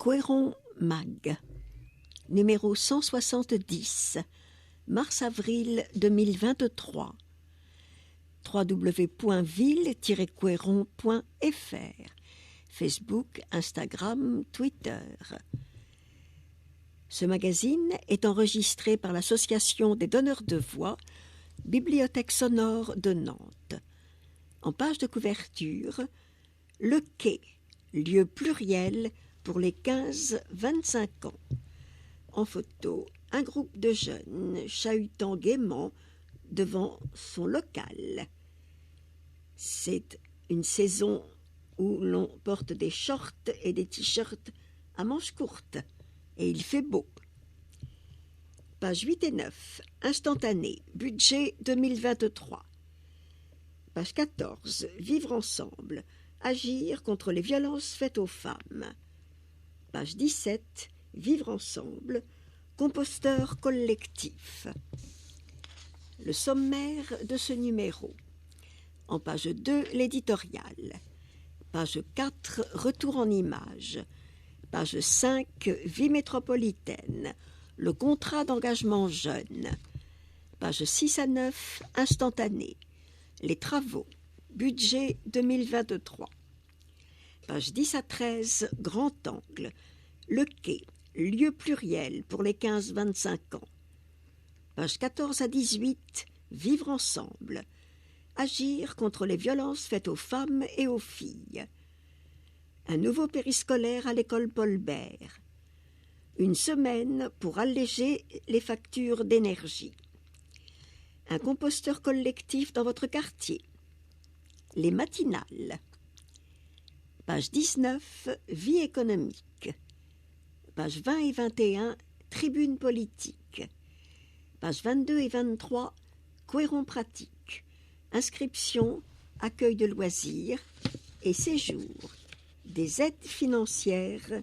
Couëron Mag, numéro 170, mars-avril 2023, www.ville-couëron.fr, Facebook, Instagram, Twitter. Ce magazine est enregistré par l'Association des donneurs de voix, Bibliothèque sonore de Nantes. En page de couverture, le quai, lieu pluriel pour les 15-25 ans. En photo, un groupe de jeunes chahutant gaiement devant son local. C'est une saison où l'on porte des shorts et des t-shirts à manches courtes, et il fait beau. Pages 8 et 9, instantané, budget 2023. Page 14, vivre ensemble, agir contre les violences faites aux femmes. Page 17, vivre ensemble, composteur collectif. Le sommaire de ce numéro. En page 2, l'éditorial. Page 4, retour en images. Page 5, vie métropolitaine, le contrat d'engagement jeune. Page 6 à 9, instantané, les travaux, budget 2023. Page 10 à 13, grand angle, le quai, lieu pluriel pour les 15-25 ans. Page 14 à 18, vivre ensemble, agir contre les violences faites aux femmes et aux filles. Un nouveau périscolaire à l'école Paul Bert. Une semaine pour alléger les factures d'énergie. Un composteur collectif dans votre quartier. Les matinales. Page 19, vie économique. Page 20 et 21, tribune politique. Page 22 et 23, Couëron pratique. Inscription, accueil de loisirs et séjour. Des aides financières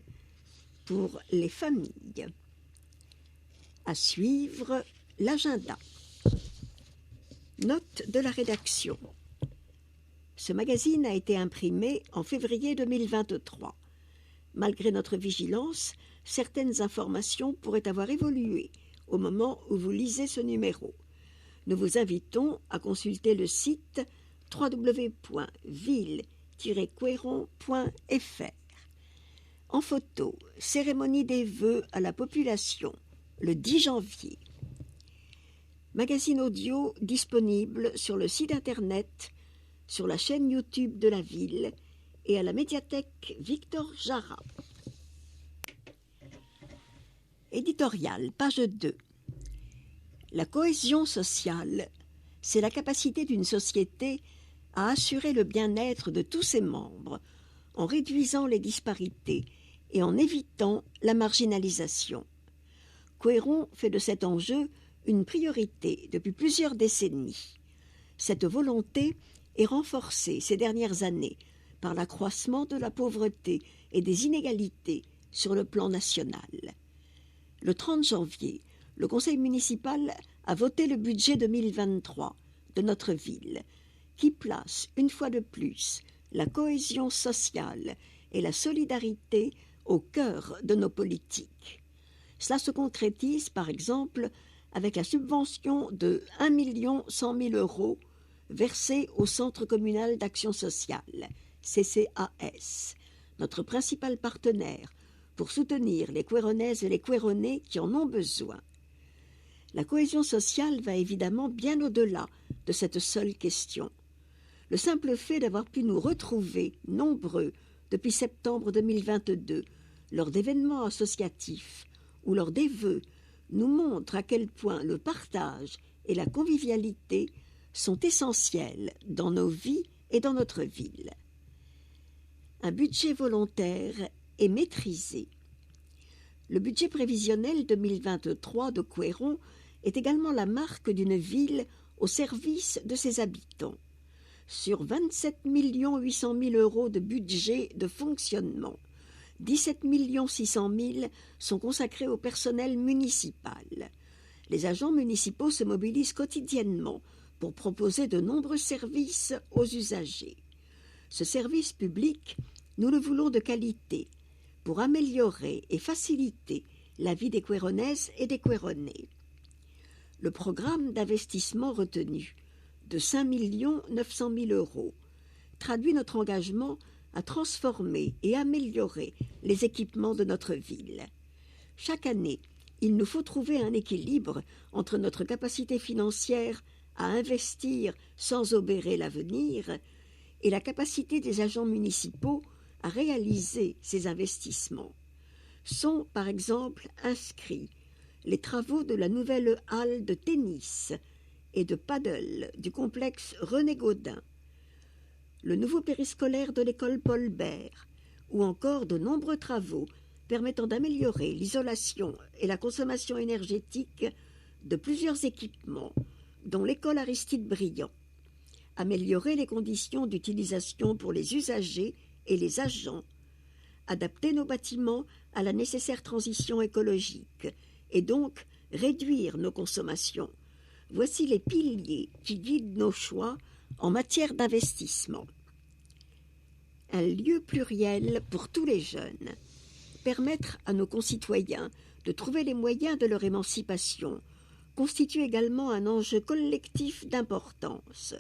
pour les familles. À suivre, l'agenda. Note de la rédaction. Ce magazine a été imprimé en février 2023. Malgré notre vigilance, certaines informations pourraient avoir évolué au moment où vous lisez ce numéro. Nous vous invitons à consulter le site www.ville-couëron.fr. En photo, cérémonie des vœux à la population, le 10 janvier. Magazine audio disponible sur le site internet, sur la chaîne YouTube de la ville et à la médiathèque Victor Jara. Éditorial, page 2. La cohésion sociale, c'est la capacité d'une société à assurer le bien-être de tous ses membres, en réduisant les disparités et en évitant la marginalisation. Couëron fait de cet enjeu une priorité depuis plusieurs décennies. Cette volonté est renforcée ces dernières années par l'accroissement de la pauvreté et des inégalités sur le plan national. Le 30 janvier, le conseil municipal a voté le budget 2023 de notre ville, qui place une fois de plus la cohésion sociale et la solidarité au cœur de nos politiques. Cela se concrétise, par exemple, avec la subvention de 1 100 000 € versée au Centre communal d'action sociale, CCAS, notre principal partenaire pour soutenir les Couéronnaises et les Couéronnais qui en ont besoin. La cohésion sociale va évidemment bien au-delà de cette seule question. Le simple fait d'avoir pu nous retrouver nombreux depuis septembre 2022 lors d'événements associatifs ou lors des vœux nous montre à quel point le partage et la convivialité sont essentiels dans nos vies et dans notre ville. Un budget volontaire et maîtrisé. Le budget prévisionnel 2023 de Couëron est également la marque d'une ville au service de ses habitants. Sur 27 800 000 € de budget de fonctionnement, 17 600 000 sont consacrés au personnel municipal. Les agents municipaux se mobilisent quotidiennement pour proposer de nombreux services aux usagers. Ce service public, nous le voulons de qualité, pour améliorer et faciliter la vie des Queyronaises et des Queyronnais. Le programme d'investissement retenu de 5 900 000 € traduit notre engagement à transformer et améliorer les équipements de notre ville. Chaque année, il nous faut trouver un équilibre entre notre capacité financière à investir sans obérer l'avenir et la capacité des agents municipaux à réaliser ces investissements. Sont, par exemple, inscrits les travaux de la nouvelle halle de tennis et de paddle du complexe René Gaudin, le nouveau périscolaire de l'école Paul Bert, ou encore de nombreux travaux permettant d'améliorer l'isolation et la consommation énergétique de plusieurs équipements, dont l'école Aristide Briand, améliorer les conditions d'utilisation pour les usagers et les agents, adapter nos bâtiments à la nécessaire transition écologique et donc réduire nos consommations. Voici les piliers qui guident nos choix en matière d'investissement. Un lieu pluriel pour tous les jeunes. Permettre à nos concitoyens de trouver les moyens de leur émancipation constitue également un enjeu collectif d'importance.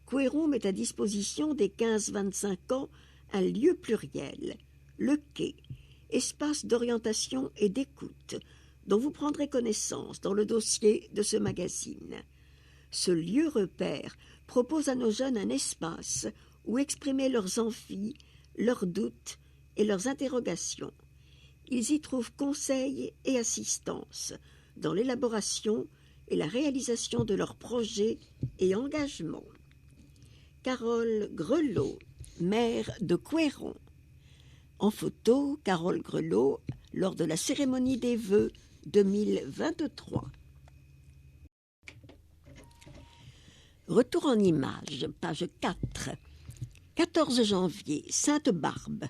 Couëron met à disposition des 15-25 ans un lieu pluriel, le quai, espace d'orientation et d'écoute, dont vous prendrez connaissance dans le dossier de ce magazine. Ce lieu repère propose à nos jeunes un espace où exprimer leurs envies, leurs doutes et leurs interrogations. Ils y trouvent conseils et assistance dans l'élaboration et la réalisation de leurs projets et engagements. Carole Grelot, maire de Couëron. En photo, Carole Grelot, lors de la cérémonie des vœux 2023. Retour en images, page 4. 14 janvier, Sainte-Barbe.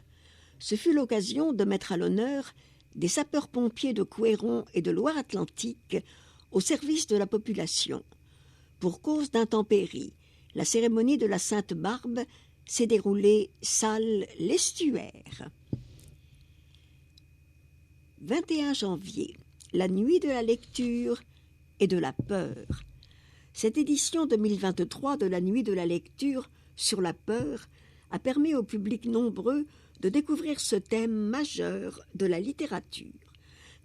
Ce fut l'occasion de mettre à l'honneur des sapeurs-pompiers de Couëron et de Loire-Atlantique au service de la population. Pour cause d'intempéries, la cérémonie de la Sainte-Barbe s'est déroulée salle L'Estuaire. 21 janvier, la nuit de la lecture et de la peur. Cette édition 2023 de la nuit de la lecture sur la peur a permis au public nombreux de découvrir ce thème majeur de la littérature.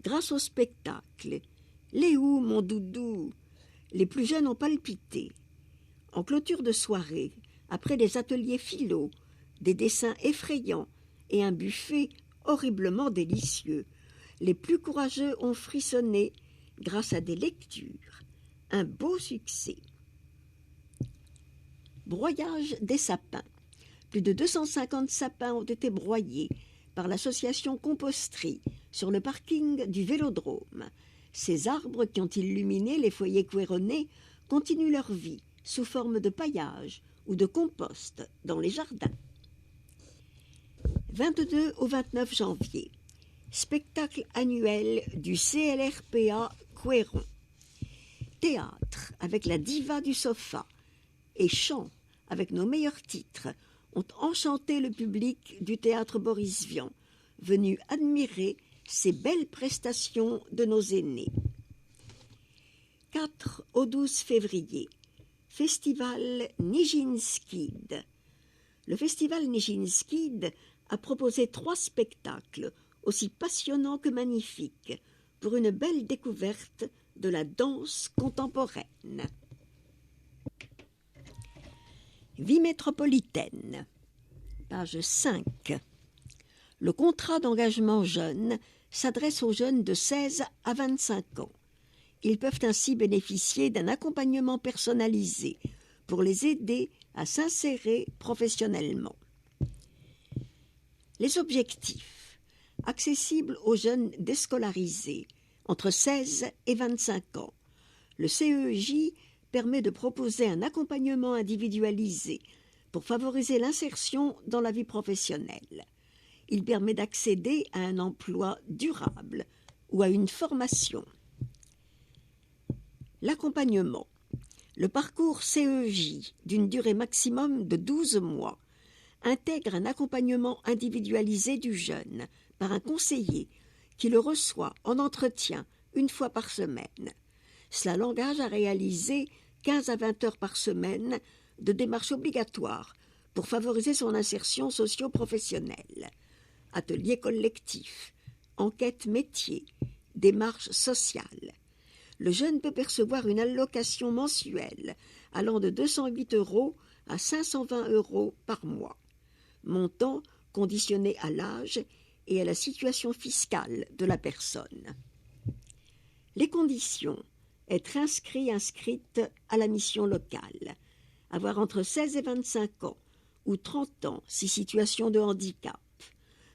Grâce au spectacle « Les où, mon doudou ?» les plus jeunes ont palpité. En clôture de soirée, après des ateliers philo, des dessins effrayants et un buffet horriblement délicieux, les plus courageux ont frissonné grâce à des lectures. Un beau succès. Broyage des sapins. Plus de 250 sapins ont été broyés par l'association Composterie sur le parking du Vélodrome. Ces arbres qui ont illuminé les foyers couéronnais continuent leur vie sous forme de paillage ou de compost dans les jardins. 22 au 29 janvier. Spectacle annuel du CLRPA Couëron. Théâtre avec la diva du sofa et chant avec nos meilleurs titres ont enchanté le public du théâtre Boris Vian, venu admirer ces belles prestations de nos aînés. 4 au 12 février, Festival Nijinskid. Le festival Nijinskid a proposé 3 spectacles, aussi passionnants que magnifiques, pour une belle découverte de la danse contemporaine. Vie métropolitaine, page 5. Le contrat d'engagement jeune s'adresse aux jeunes de 16 à 25 ans. Ils peuvent ainsi bénéficier d'un accompagnement personnalisé pour les aider à s'insérer professionnellement. Les objectifs, accessibles aux jeunes déscolarisés entre 16 et 25 ans. Le CEJ permet de proposer un accompagnement individualisé pour favoriser l'insertion dans la vie professionnelle. Il permet d'accéder à un emploi durable ou à une formation. L'accompagnement. Le parcours CEJ d'une durée maximum de 12 mois intègre un accompagnement individualisé du jeune par un conseiller qui le reçoit en entretien une fois par semaine. Cela l'engage à réaliser 15 à 20 heures par semaine de démarches obligatoires pour favoriser son insertion socio-professionnelle. Ateliers collectifs, enquêtes métiers, démarches sociales. Le jeune peut percevoir une allocation mensuelle allant de 208 € à 520 € par mois, montant conditionné à l'âge et à la situation fiscale de la personne. Les conditions: être inscrite à la mission locale, avoir entre 16 et 25 ans ou 30 ans si situation de handicap,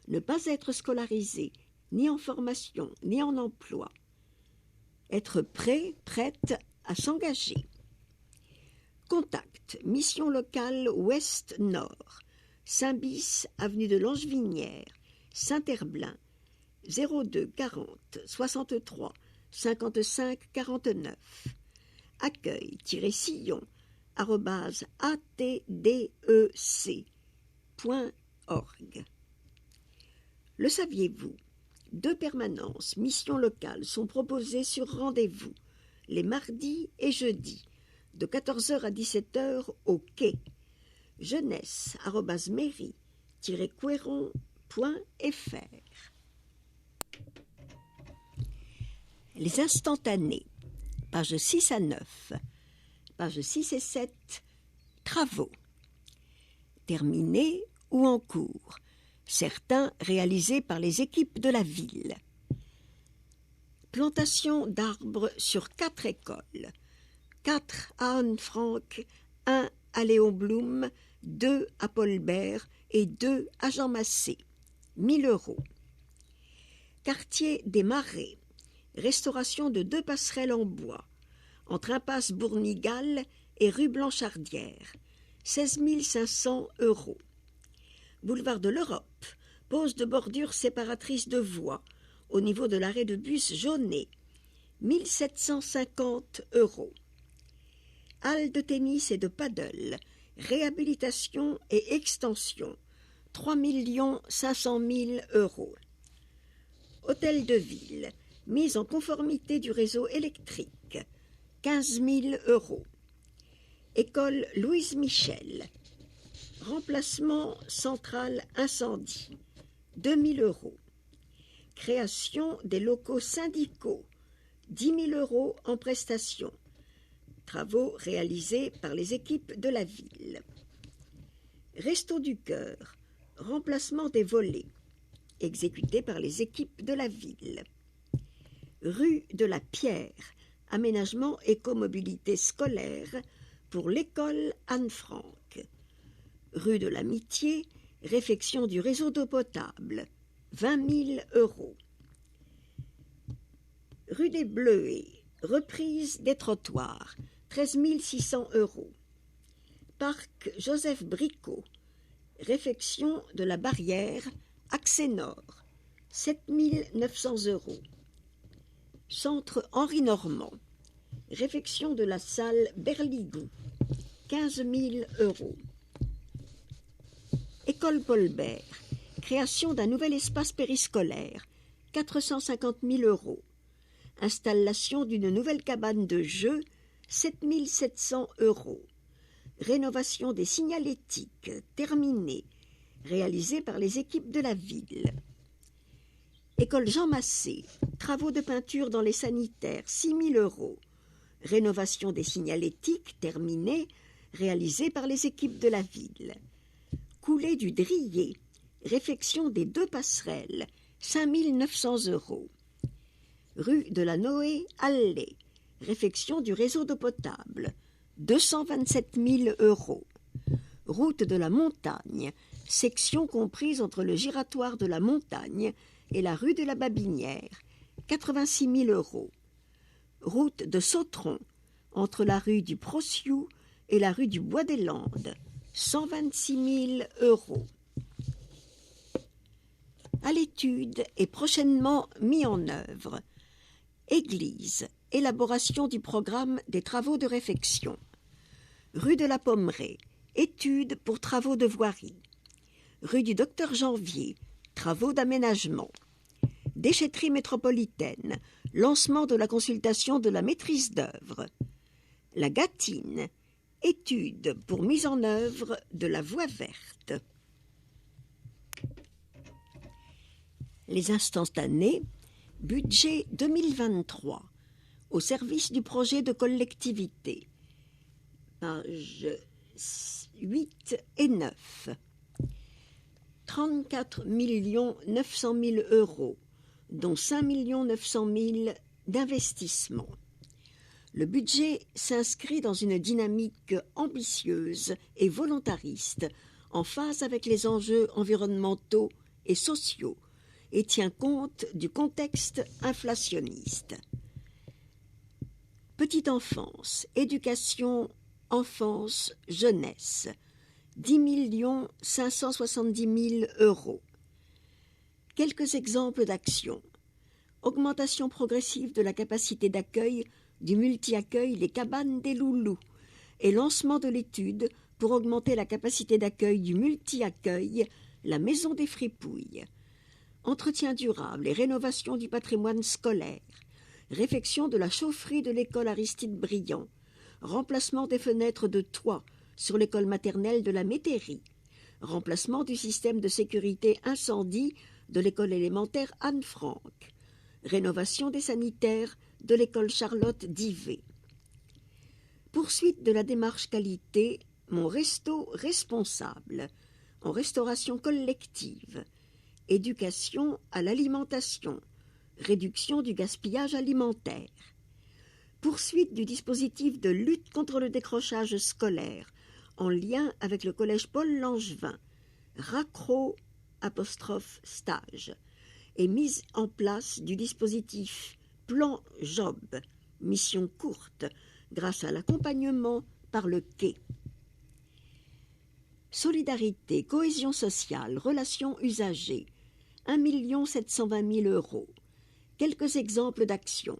ne pas être scolarisé, ni en formation, ni en emploi, être prête à s'engager. Contact: mission locale Ouest-Nord, Saint-Bis, avenue de Langevinière, Saint-Herblain, 02 40 63 55 49. accueil-sillon@atdec.org. Le saviez-vous? 2 permanences mission locale sont proposées sur rendez-vous les mardis et jeudis de 14h à 17h au quai. jeunesse@mairie-couéron.fr. Les instantanés, pages 6 à 9, pages 6 et 7, travaux. Terminés ou en cours, certains réalisés par les équipes de la ville. Plantation d'arbres sur 4 écoles. 4 à Anne-Franck, 1 à Léon Blum, 2 à Paul Bert et 2 à Jean Massé. 1 000 €. Quartier des Marais. Restauration de 2 passerelles en bois, entre impasse Bournigal et rue Blanchardrière. 16 500 €. Boulevard de l'Europe. Pose de bordure séparatrice de voies au niveau de l'arrêt de bus Jaunet. 1 750 €. Halle de tennis et de paddle. Réhabilitation et extension. 3 500 000 €. Hôtel de ville. Mise en conformité du réseau électrique. 15 000 €. École Louise Michel. Remplacement central incendie. 2 000 €. Création des locaux syndicaux. 10 000 € en prestations. Travaux réalisés par les équipes de la ville. Resto du Cœur. Remplacement des volets. Exécuté par les équipes de la ville. Rue de la Pierre. Aménagement écomobilité scolaire pour l'école Anne-Franck. Rue de l'Amitié. Réfection du réseau d'eau potable. 20 000 €. Rue des Bleuets. Reprise des trottoirs. 13 600 €. Parc Joseph Bricot. Réfection de la barrière. Accès nord. 7 900 €. Centre Henri Normand. Réfection de la salle Berligou. 15 000 €. École Paul Bert. Création d'un nouvel espace périscolaire. 450 000 €. Installation d'une nouvelle cabane de jeux. 7 700 €. Rénovation des signalétiques. Terminée. Réalisée par les équipes de la ville. École Jean Massé. Travaux de peinture dans les sanitaires. 6 000 €. Rénovation des signalétiques. Terminée. Réalisée par les équipes de la ville. Coulée du Drier. Réfection des 2 passerelles. 5 900 €. Rue de la Noé Allée. Réfection du réseau d'eau potable. 227 000 €. Route de la Montagne. Section comprise entre le giratoire de la Montagne et la rue de la Babinière. 86 000 €. Route de Sautron. Entre la rue du Prociou et la rue du Bois des Landes. 126 000 €. À l'étude et prochainement mis en œuvre. Église. Élaboration du programme des travaux de réfection. Rue de la Pommeraye. Étude pour travaux de voirie. rue du Docteur Janvier, travaux d'aménagement. Déchetterie métropolitaine, lancement de la consultation de la maîtrise d'œuvre. La Gâtine, étude pour mise en œuvre de la voie verte. Les instantanés, budget 2023, au service du projet de collectivité. Pages 8 et 9. 34 900 000 euros, dont 5 900 000 d'investissement. Le budget s'inscrit dans une dynamique ambitieuse et volontariste, en phase avec les enjeux environnementaux et sociaux, et tient compte du contexte inflationniste. Petite enfance, éducation, enfance, jeunesse, 10 570 000 euros. Quelques exemples d'actions. Augmentation progressive de la capacité d'accueil du multi-accueil Les Cabanes des Loulous et lancement de l'étude pour augmenter la capacité d'accueil du multi-accueil La Maison des Fripouilles. Entretien durable et rénovation du patrimoine scolaire. Réfection de la chaufferie de l'école Aristide Briand. Remplacement des fenêtres de toit sur l'école maternelle de la Métairie. Remplacement du système de sécurité incendie de l'école élémentaire Anne-Franck. Rénovation des sanitaires de l'école Charlotte d'Ivet. Poursuite de la démarche qualité Mon Resto responsable en restauration collective. Éducation à l'alimentation. Réduction du gaspillage alimentaire. Poursuite du dispositif de lutte contre le décrochage scolaire en lien avec le collège Paul Langevin, RACRO*stage, et mise en place du dispositif Plan Job, mission courte, grâce à l'accompagnement par le quai. Solidarité, cohésion sociale, relations usagers, 1 720 000 euros. Quelques exemples d'actions.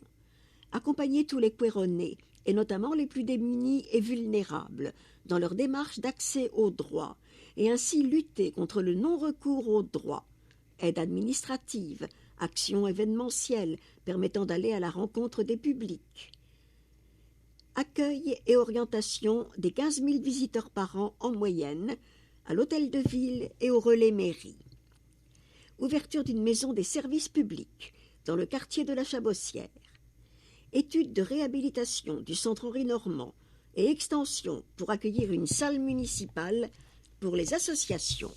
Accompagner tous les Quéronnais, et notamment les plus démunis et vulnérables, dans leur démarche d'accès aux droits, et ainsi lutter contre le non-recours aux droits. Aide administrative, actions événementielles permettant d'aller à la rencontre des publics. Accueil et orientation des 15 000 visiteurs par an en moyenne, à l'hôtel de ville et au relais mairie. Ouverture d'une maison des services publics, dans le quartier de la Chabossière. Étude de réhabilitation du centre Henri Normand et extension pour accueillir une salle municipale pour les associations.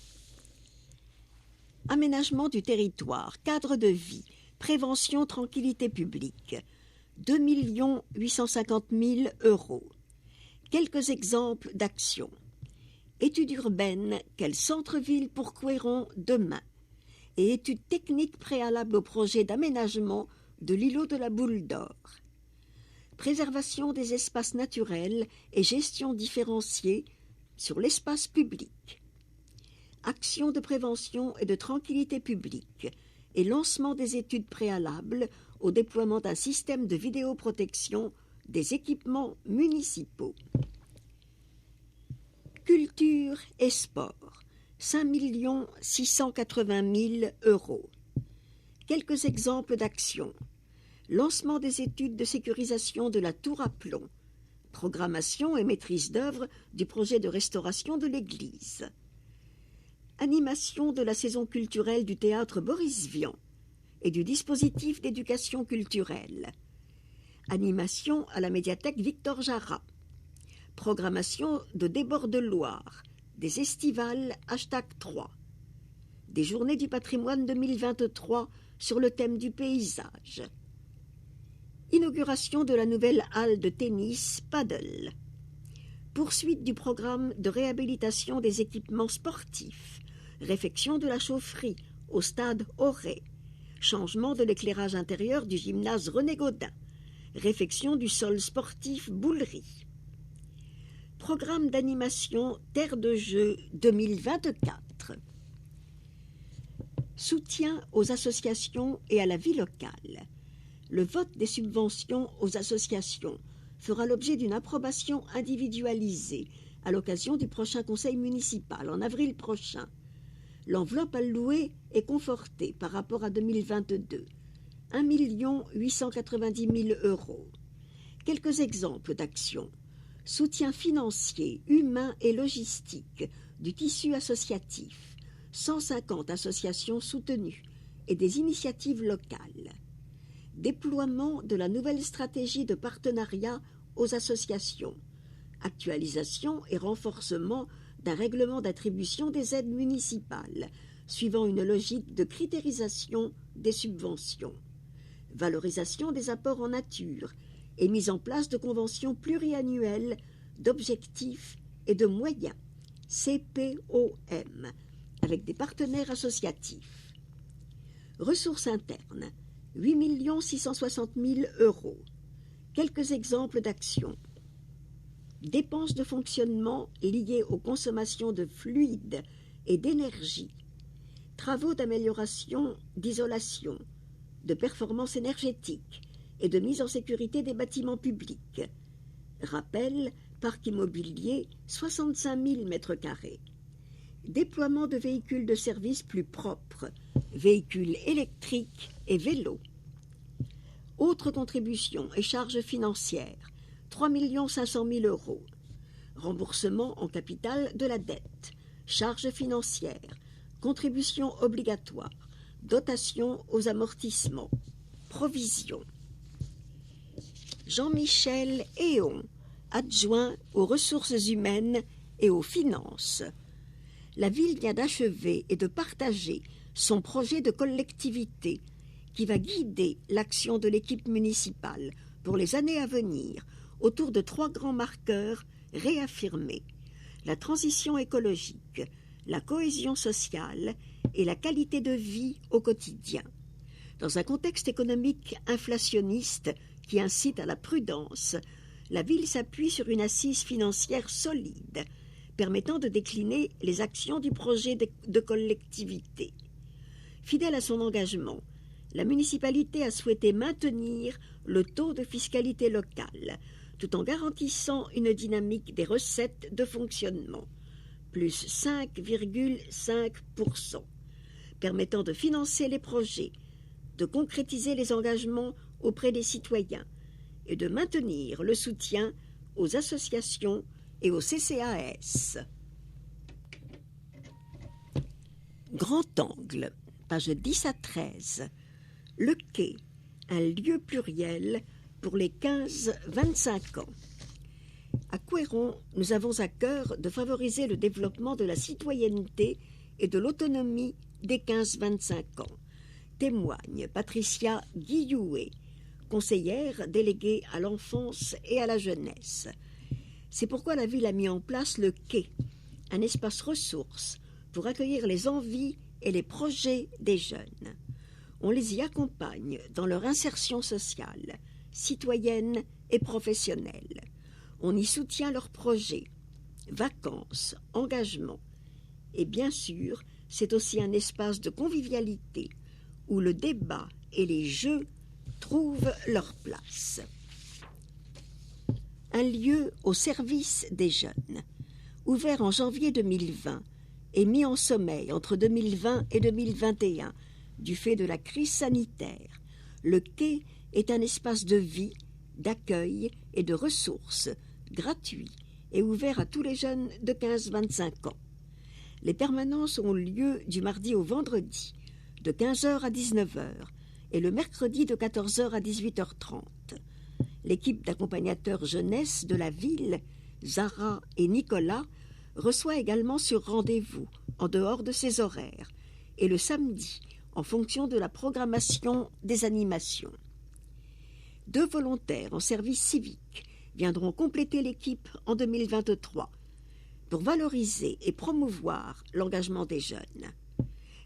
Aménagement du territoire, cadre de vie, prévention, tranquillité publique, 2 850 000 euros. Quelques exemples d'actions. Étude urbaine, quel centre-ville pour Couëron demain, et étude technique préalable au projet d'aménagement de l'îlot de la Boule d'Or. Préservation des espaces naturels et gestion différenciée sur l'espace public. Action de prévention et de tranquillité publique et lancement des études préalables au déploiement d'un système de vidéoprotection des équipements municipaux. Culture et sport, 5 680 000 euros. Quelques exemples d'actions. Lancement des études de sécurisation de la tour à plomb. Programmation et maîtrise d'œuvre du projet de restauration de l'église. Animation de la saison culturelle du théâtre Boris Vian et du dispositif d'éducation culturelle. Animation à la médiathèque Victor Jara. Programmation de Débord de Loire, des estivales #3. Des journées du patrimoine 2023 sur le thème du paysage. Inauguration de la nouvelle halle de tennis Paddle. Poursuite du programme de réhabilitation des équipements sportifs. Réfection de la chaufferie au stade Auray. Changement de l'éclairage intérieur du gymnase René Gaudin. Réfection du sol sportif Boulerie. Programme d'animation Terre de Jeux 2024. Soutien aux associations et à la vie locale. Le vote des subventions aux associations fera l'objet d'une approbation individualisée à l'occasion du prochain conseil municipal en avril prochain. L'enveloppe allouée est confortée par rapport à 2022, 1 890 000 €. Quelques exemples d'actions. Soutien financier, humain et logistique du tissu associatif, 150 associations soutenues et des initiatives locales. Déploiement de la nouvelle stratégie de partenariat aux associations. Actualisation et renforcement d'un règlement d'attribution des aides municipales, suivant une logique de critérisation des subventions. Valorisation des apports en nature et mise en place de conventions pluriannuelles d'objectifs et de moyens, CPOM, avec des partenaires associatifs. Ressources internes, 8 660 000 €. Quelques exemples d'actions. Dépenses de fonctionnement liées aux consommations de fluides et d'énergie. Travaux d'amélioration, d'isolation, de performance énergétique et de mise en sécurité des bâtiments publics. Rappel, parc immobilier, 65 000 m². Déploiement de véhicules de service plus propres, véhicules électriques et vélos. Autres contributions et charges financières, 3 500 000 €. Remboursement en capital de la dette, charges financières, contributions obligatoires, dotation aux amortissements, provisions. Jean-Michel Héon, adjoint aux ressources humaines et aux finances. La ville vient d'achever et de partager son projet de collectivité qui va guider l'action de l'équipe municipale pour les années à venir autour de 3 grands marqueurs réaffirmés: la transition écologique, la cohésion sociale et la qualité de vie au quotidien. Dans un contexte économique inflationniste qui incite à la prudence, la ville s'appuie sur une assise financière solide, permettant de décliner les actions du projet de collectivité. Fidèle à son engagement, la municipalité a souhaité maintenir le taux de fiscalité locale, tout en garantissant une dynamique des recettes de fonctionnement, plus 5,5%, permettant de financer les projets, de concrétiser les engagements auprès des citoyens et de maintenir le soutien aux associations et aux CCAS. Grand angle, pages 10 à 13. Le quai, un lieu pluriel pour les 15-25 ans. À Couëron, nous avons à cœur de favoriser le développement de la citoyenneté et de l'autonomie des 15-25 ans, témoigne Patricia Guillouet, conseillère déléguée à l'enfance et à la jeunesse. C'est pourquoi la ville a mis en place le quai, un espace ressource pour accueillir les envies et les projets des jeunes. On les y accompagne dans leur insertion sociale, citoyenne et professionnelle. On y soutient leurs projets, vacances, engagements. Et bien sûr, c'est aussi un espace de convivialité où le débat et les jeux trouvent leur place. Un lieu au service des jeunes, ouvert en janvier 2020 et mis en sommeil entre 2020 et 2021 du fait de la crise sanitaire. Le quai est un espace de vie, d'accueil et de ressources, gratuit et ouvert à tous les jeunes de 15-25 ans. Les permanences ont lieu du mardi au vendredi, de 15h à 19h, et le mercredi de 14h à 18h30. L'équipe d'accompagnateurs jeunesse de la ville, Zara et Nicolas, reçoit également sur rendez-vous, en dehors de ses horaires, et le samedi, en fonction de la programmation des animations. 2 volontaires en service civique viendront compléter l'équipe en 2023 pour valoriser et promouvoir l'engagement des jeunes.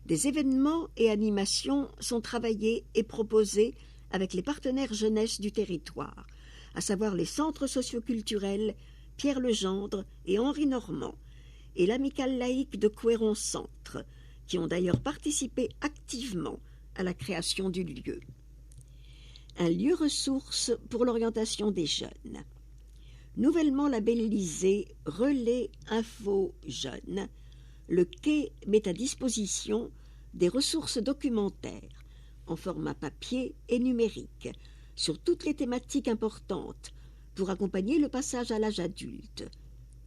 Des événements et animations sont travaillés et proposés avec les partenaires jeunesse du territoire, à savoir les centres socioculturels Pierre Legendre et Henri Normand et l'amicale laïque de Couëron Centre, qui ont d'ailleurs participé activement à la création du lieu. Un lieu ressource pour l'orientation des jeunes. Nouvellement labellisé Relais Info Jeunes, le quai met à disposition des ressources documentaires en format papier et numérique sur toutes les thématiques importantes pour accompagner le passage à l'âge adulte.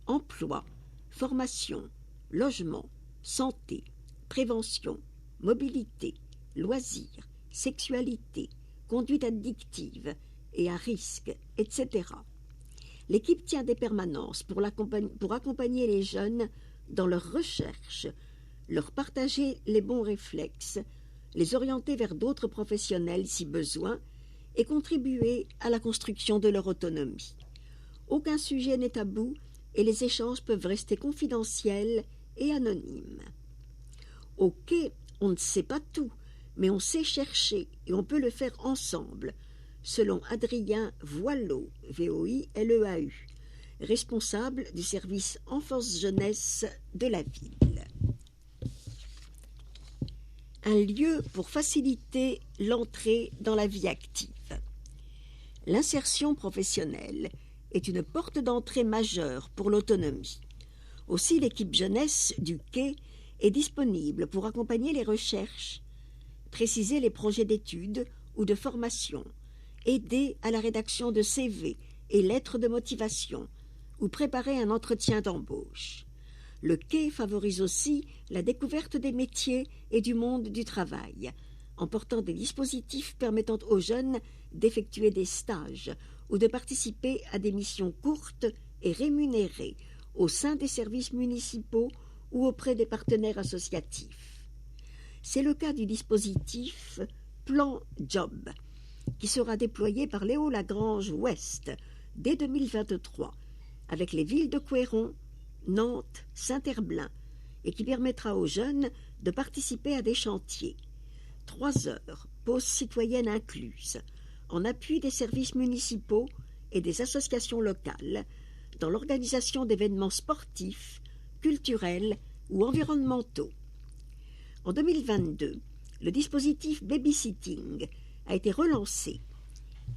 Emploi, formation, logement, santé, prévention, mobilité, loisirs, sexualité, conduite addictive et à risque, etc. L'équipe tient des permanences pour accompagner les jeunes dans leurs recherches, leur partager les bons réflexes, les orienter vers d'autres professionnels si besoin et contribuer à la construction de leur autonomie. Aucun sujet n'est tabou et les échanges peuvent rester confidentiels et anonymes. Au quai, on ne sait pas tout, mais on sait chercher et on peut le faire ensemble, selon Adrien Voileau, V-O-I-L-E-A-U, responsable du service enfance-jeunesse de la ville. Un lieu pour faciliter l'entrée dans la vie active. L'insertion professionnelle est une porte d'entrée majeure pour l'autonomie. Aussi, l'équipe jeunesse du quai est disponible pour accompagner les recherches, préciser les projets d'études ou de formation, aider à la rédaction de CV et lettres de motivation ou préparer un entretien d'embauche. Le quai favorise aussi la découverte des métiers et du monde du travail, en portant des dispositifs permettant aux jeunes d'effectuer des stages ou de participer à des missions courtes et rémunérées au sein des services municipaux ou auprès des partenaires associatifs. C'est le cas du dispositif Plan Job, qui sera déployé par Léo Lagrange Ouest dès 2023, avec les villes de Couëron, Nantes, Saint-Herblain, et qui permettra aux jeunes de participer à des chantiers. 3 heures, pause citoyenne incluse, en appui des services municipaux et des associations locales, dans l'organisation d'événements sportifs, culturels ou environnementaux. En 2022, le dispositif Babysitting a été relancé.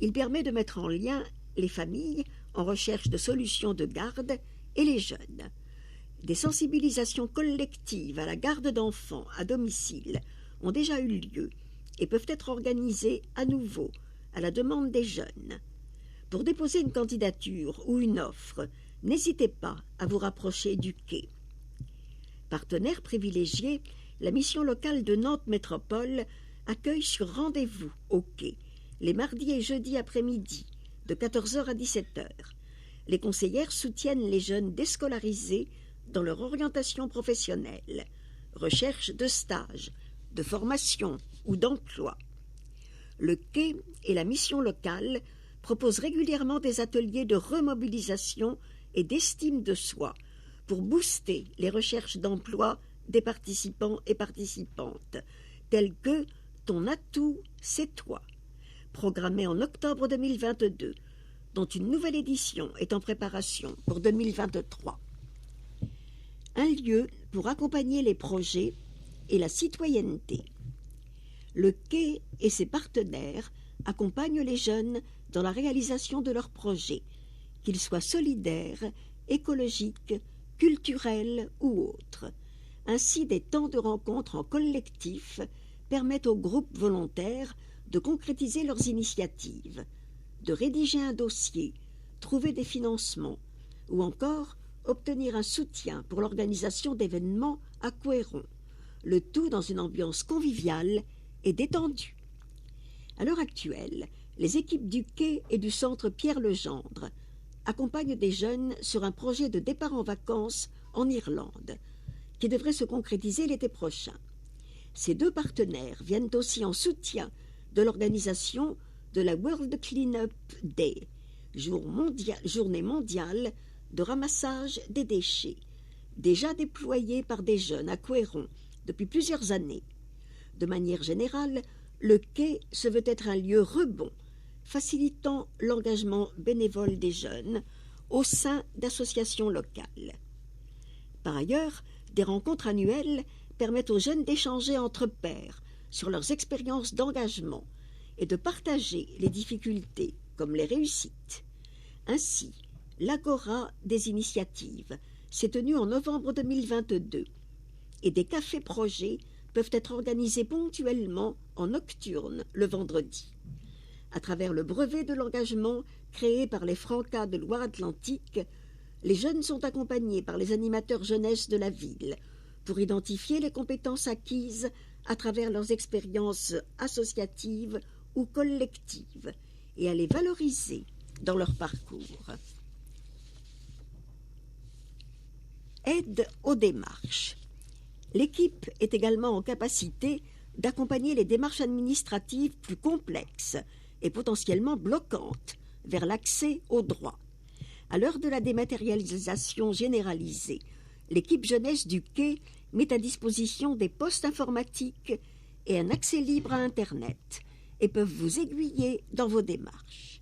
Il permet de mettre en lien les familles en recherche de solutions de garde et les jeunes. Des sensibilisations collectives à la garde d'enfants à domicile ont déjà eu lieu et peuvent être organisées à nouveau à la demande des jeunes. Pour déposer une candidature ou une offre, n'hésitez pas à vous rapprocher du quai. Partenaire privilégié, la mission locale de Nantes Métropole accueille sur rendez-vous au quai les mardis et jeudis après-midi de 14h à 17h. Les conseillères soutiennent les jeunes déscolarisés dans leur orientation professionnelle, recherche de stage, de formation ou d'emploi. Le quai et la mission locale proposent régulièrement des ateliers de remobilisation et d'estime de soi pour booster les recherches d'emploi des participants et participantes, tels que « Ton atout, c'est toi », programmé en octobre 2022, dont une nouvelle édition est en préparation pour 2023. Un lieu pour accompagner les projets et la citoyenneté. Le quai et ses partenaires accompagnent les jeunes dans la réalisation de leurs projets, qu'ils soient solidaires, écologiques, culturels ou autres. Ainsi, des temps de rencontre en collectif permettent aux groupes volontaires de concrétiser leurs initiatives, de rédiger un dossier, trouver des financements ou encore obtenir un soutien pour l'organisation d'événements à Couëron, le tout dans une ambiance conviviale et détendue. À l'heure actuelle, les équipes du quai et du centre Pierre-Legendre accompagnent des jeunes sur un projet de départ en vacances en Irlande, qui devrait se concrétiser l'été prochain. Ces 2 partenaires viennent aussi en soutien de l'organisation de la World Cleanup Day, journée mondiale de ramassage des déchets, déjà déployée par des jeunes à Couëron depuis plusieurs années. De manière générale, le quai se veut être un lieu rebond, facilitant l'engagement bénévole des jeunes au sein d'associations locales. Par ailleurs, des rencontres annuelles permettent aux jeunes d'échanger entre pairs sur leurs expériences d'engagement et de partager les difficultés comme les réussites. Ainsi, l'Agora des initiatives s'est tenue en novembre 2022. et des cafés-projets peuvent être organisés ponctuellement en nocturne le vendredi. À travers le brevet de l'engagement créé par les Francas de Loire-Atlantique, les jeunes sont accompagnés par les animateurs jeunesse de la ville pour identifier les compétences acquises à travers leurs expériences associatives ou collectives et à les valoriser dans leur parcours. Aide aux démarches. L'équipe est également en capacité d'accompagner les démarches administratives plus complexes et potentiellement bloquantes vers l'accès aux droits. À l'heure de la dématérialisation généralisée, l'équipe jeunesse du Quai met à disposition des postes informatiques et un accès libre à Internet et peuvent vous aiguiller dans vos démarches.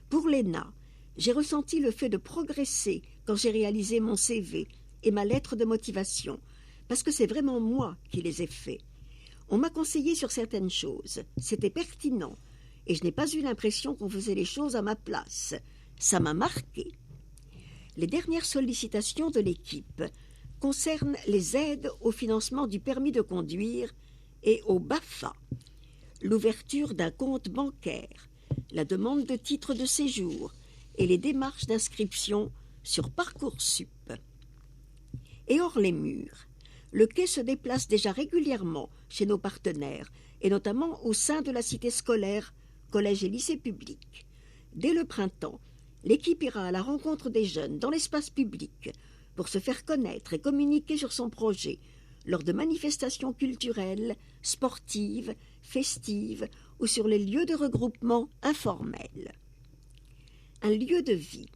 Pour l'ENA, j'ai ressenti le fait de progresser quand j'ai réalisé mon CV et ma lettre de motivation, parce que c'est vraiment moi qui les ai faits. On m'a conseillé sur certaines choses, c'était pertinent, et je n'ai pas eu l'impression qu'on faisait les choses à ma place. Ça m'a marqué. Les dernières sollicitations de l'équipe concernent les aides au financement du permis de conduire et au BAFA, l'ouverture d'un compte bancaire, la demande de titre de séjour et les démarches d'inscription sur Parcoursup. Et hors les murs, le Quai se déplace déjà régulièrement chez nos partenaires, et notamment au sein de la cité scolaire, collège et lycée public. Dès le printemps, l'équipe ira à la rencontre des jeunes dans l'espace public pour se faire connaître et communiquer sur son projet lors de manifestations culturelles, sportives, festives ou sur les lieux de regroupement informels. Un lieu de vie.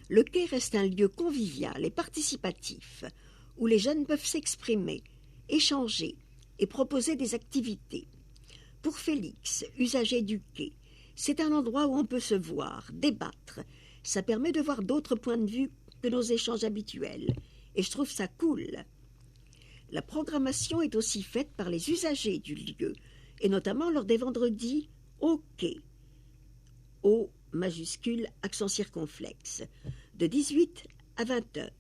Le Quai reste un lieu convivial et participatif où les jeunes peuvent s'exprimer, échanger et proposer des activités. Pour Félix, usager du Quai, c'est un endroit où on peut se voir, débattre. Ça permet de voir d'autres points de vue que nos échanges habituels, et je trouve ça cool. La programmation est aussi faite par les usagers du lieu, et notamment lors des vendredis au Quai, O majuscule accent circonflexe, de 18 à 20 heures,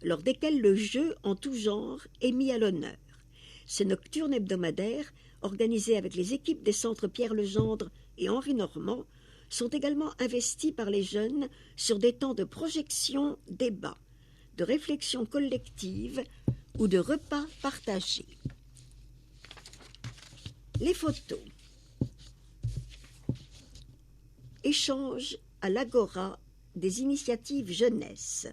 lors desquels le jeu en tout genre est mis à l'honneur. Ces nocturnes hebdomadaires, organisés avec les équipes des centres Pierre Legendre et Henri Normand, sont également investis par les jeunes sur des temps de projection, débat, de réflexion collective ou de repas partagés. Les photos. Échange à l'Agora des initiatives jeunesse,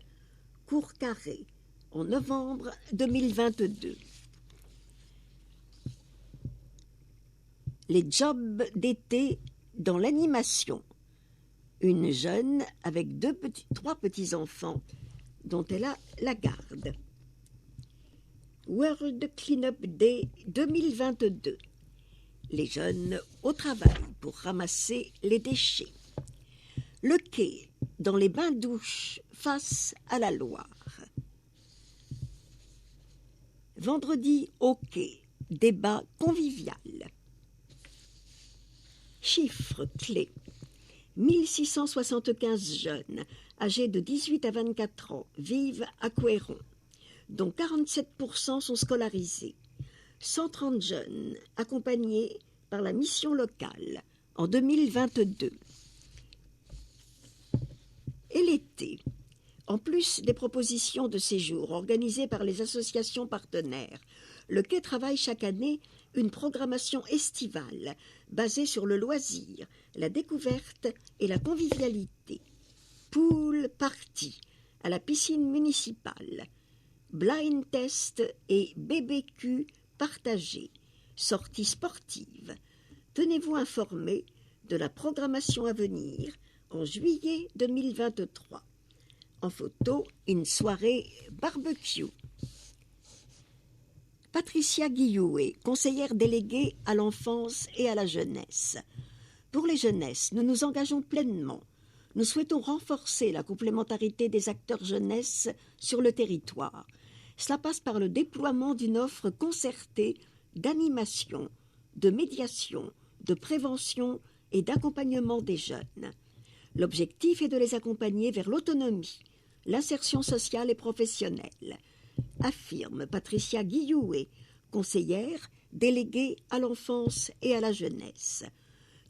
Cours Carré, en novembre 2022. Les jobs d'été dans l'animation. Une jeune avec trois petits-enfants dont elle a la garde. World Cleanup Day 2022. Les jeunes au travail pour ramasser les déchets. Le Quai dans les bains-douches face à la Loire. Vendredi au Quai, débat convivial. Chiffres clés. 1675 jeunes âgés de 18 à 24 ans vivent à Couëron, dont 47% sont scolarisés. 130 jeunes accompagnés par la mission locale en 2022. Et l'été, en plus des propositions de séjour organisées par les associations partenaires, le Quai travaille chaque année une programmation estivale basée sur le loisir, la découverte et la convivialité. Pool party à la piscine municipale, blind test et BBQ partagé, sorties sportives. Tenez-vous informés de la programmation à venir en juillet 2023. En photo, une soirée barbecue. Patricia Guillouet, conseillère déléguée à l'enfance et à la jeunesse. Pour les jeunesses, nous nous engageons pleinement. Nous souhaitons renforcer la complémentarité des acteurs jeunesse sur le territoire. Cela passe par le déploiement d'une offre concertée d'animation, de médiation, de prévention et d'accompagnement des jeunes. L'objectif est de les accompagner vers l'autonomie, l'insertion sociale et professionnelle. affirme Patricia Guillouet, conseillère déléguée à l'enfance et à la jeunesse.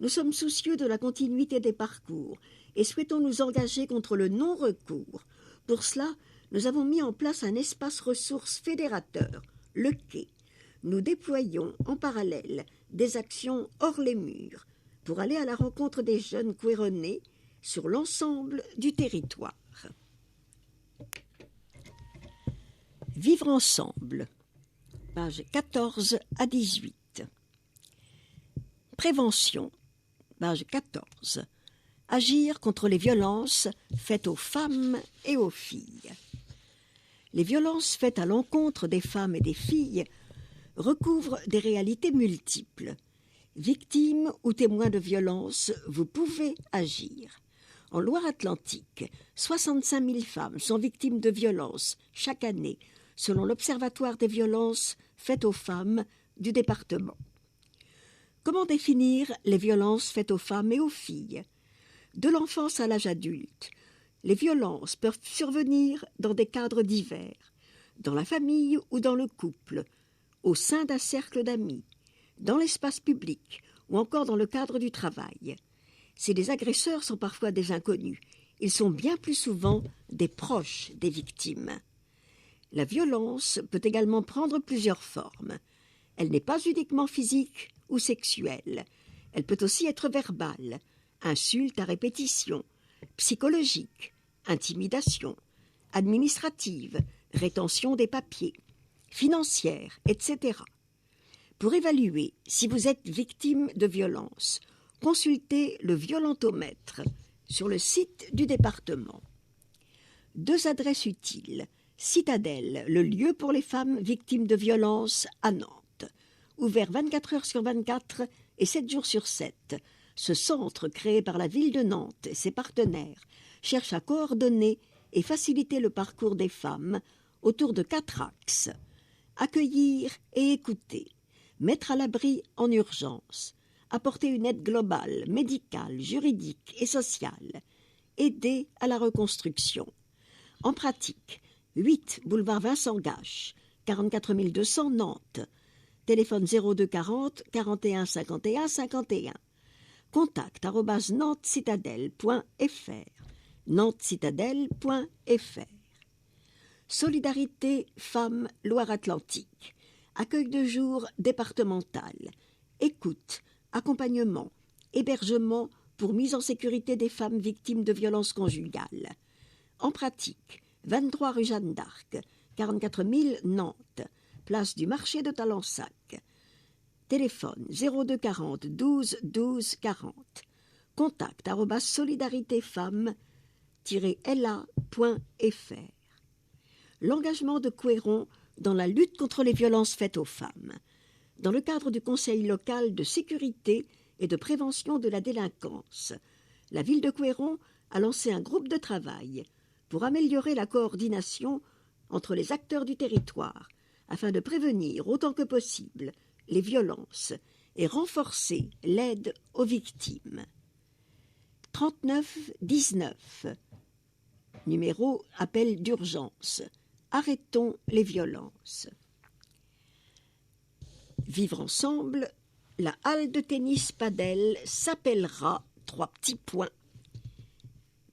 Nous sommes soucieux de la continuité des parcours et souhaitons nous engager contre le non-recours. Pour cela, nous avons mis en place un espace ressources fédérateur, le quai. Nous déployons en parallèle des actions hors les murs pour aller à la rencontre des jeunes queeronnés sur l'ensemble du territoire. Vivre ensemble, pages 14 à 18. Prévention, page 14. Agir contre les violences faites aux femmes et aux filles. Les violences faites à l'encontre des femmes et des filles recouvrent des réalités multiples. Victimes ou témoins de violences, vous pouvez agir. En Loire-Atlantique, 65 000 femmes sont victimes de violences chaque année, selon l'Observatoire des violences faites aux femmes du département. Comment définir les violences faites aux femmes et aux filles? De l'enfance à l'âge adulte, les violences peuvent survenir dans des cadres divers, dans la famille ou dans le couple, au sein d'un cercle d'amis, dans l'espace public ou encore dans le cadre du travail. Si les agresseurs sont parfois des inconnus, ils sont bien plus souvent des proches des victimes. La violence peut également prendre plusieurs formes. Elle n'est pas uniquement physique ou sexuelle. Elle peut aussi être verbale, insulte à répétition, psychologique, intimidation, administrative, rétention des papiers, financière, etc. Pour évaluer si vous êtes victime de violence, consultez le violentomètre sur le site du département. 2 adresses utiles. Citadelle, le lieu pour les femmes victimes de violences à Nantes. Ouvert 24 heures sur 24 et 7 jours sur 7. Ce centre, créé par la ville de Nantes et ses partenaires, cherche à coordonner et faciliter le parcours des femmes autour de 4 axes. Accueillir et écouter. Mettre à l'abri en urgence. Apporter une aide globale, médicale, juridique et sociale. Aider à la reconstruction. En pratique, 8 boulevard Vincent Gache, 44 200 Nantes. Téléphone 02 40 41 51 51. Contact @nantescitadelle.fr. nantescitadelle.fr. Solidarité Femmes Loire-Atlantique. Accueil de jour départemental. Écoute, accompagnement, hébergement pour mise en sécurité des femmes victimes de violences conjugales. En pratique, 23 rue Jeanne d'Arc, 44 000 Nantes, place du marché de Talensac. Téléphone 02 40 12 12 40. Contact @solidaritéfemmes-la.fr. L'engagement de Couëron dans la lutte contre les violences faites aux femmes. Dans le cadre du Conseil local de sécurité et de prévention de la délinquance, la ville de Couëron a lancé un groupe de travail pour améliorer la coordination entre les acteurs du territoire afin de prévenir autant que possible les violences et renforcer l'aide aux victimes. 39 19. Numéro appel d'urgence. Arrêtons les violences. Vivre ensemble, la halle de tennis padel s'appellera ...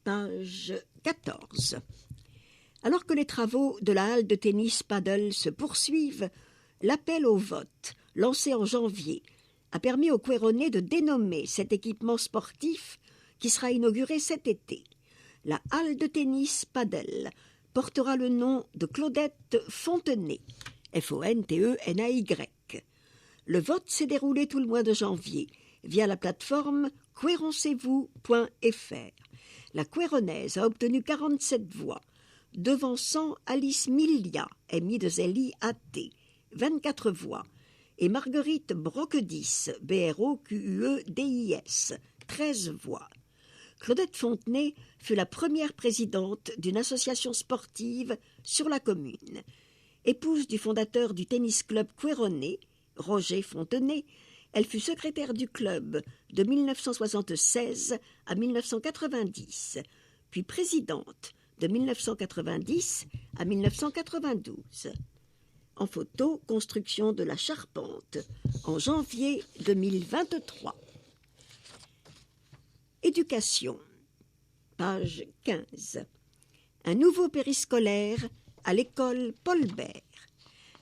Page 14. Alors que les travaux de la halle de tennis paddle se poursuivent, l'appel au vote, lancé en janvier, a permis aux Couéronnais de dénommer cet équipement sportif qui sera inauguré cet été. La halle de tennis paddle portera le nom de Claudette Fontenay, Fontenay. Le vote s'est déroulé tout le mois de janvier via la plateforme couéroncezvous.fr. La Couéronnaise a obtenu 47 voix, devançant Alice Milia, M-I-2-L-I-A-T, 24 voix, et Marguerite Broquedis, B-R-O-Q-U-E-D-I-S, 13 voix. Claudette Fontenay fut la première présidente d'une association sportive sur la commune. Épouse du fondateur du tennis club couéronnais, Roger Fontenay, elle fut secrétaire du club de 1976 à 1990, puis présidente de 1990 à 1992. En photo, construction de la charpente en janvier 2023. Éducation, page 15. Un nouveau périscolaire à l'école Paul Bert.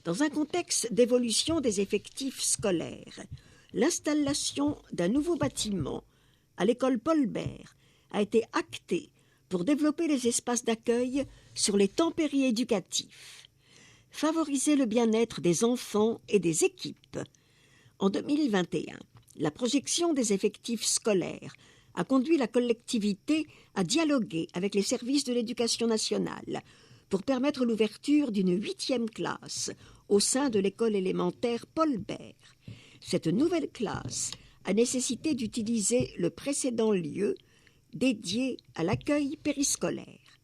Dans un contexte d'évolution des effectifs scolaires, l'installation d'un nouveau bâtiment à l'école Paul Bert a été actée pour développer les espaces d'accueil sur les temps périéducatifs, favoriser le bien-être des enfants et des équipes. En 2021, la projection des effectifs scolaires a conduit la collectivité à dialoguer avec les services de l'éducation nationale pour permettre l'ouverture d'une 8e classe au sein de l'école élémentaire Paul Bert. Cette nouvelle classe a nécessité d'utiliser le précédent lieu dédié à l'accueil périscolaire.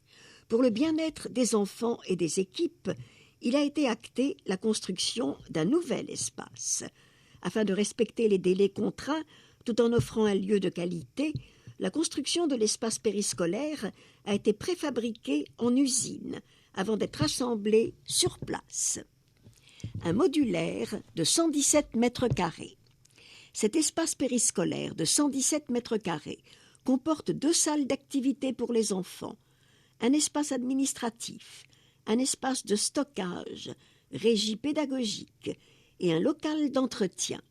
Pour le bien-être des enfants et des équipes, il a été acté la construction d'un nouvel espace. Afin de respecter les délais contraints, tout en offrant un lieu de qualité, la construction de l'espace périscolaire a été préfabriquée en usine avant d'être assemblée sur place. Un modulaire de 117 mètres carrés. Cet espace périscolaire de 117 mètres carrés comporte 2 salles d'activité pour les enfants, un espace administratif, un espace de stockage, régie pédagogique et un local d'entretien.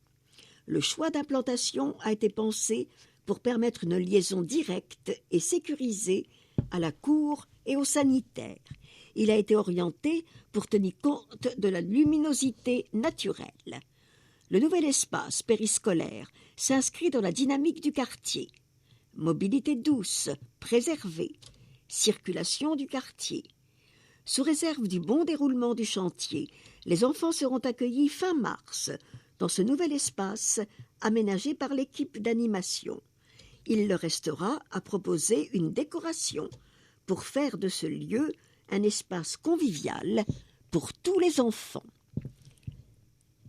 Le choix d'implantation a été pensé pour permettre une liaison directe et sécurisée à la cour et aux sanitaires. Il a été orienté pour tenir compte de la luminosité naturelle. Le nouvel espace périscolaire s'inscrit dans la dynamique du quartier. Mobilité douce, préservée, circulation du quartier. Sous réserve du bon déroulement du chantier, les enfants seront accueillis fin mars dans ce nouvel espace aménagé par l'équipe d'animation. Il leur restera à proposer une décoration pour faire de ce lieu un espace convivial pour tous les enfants.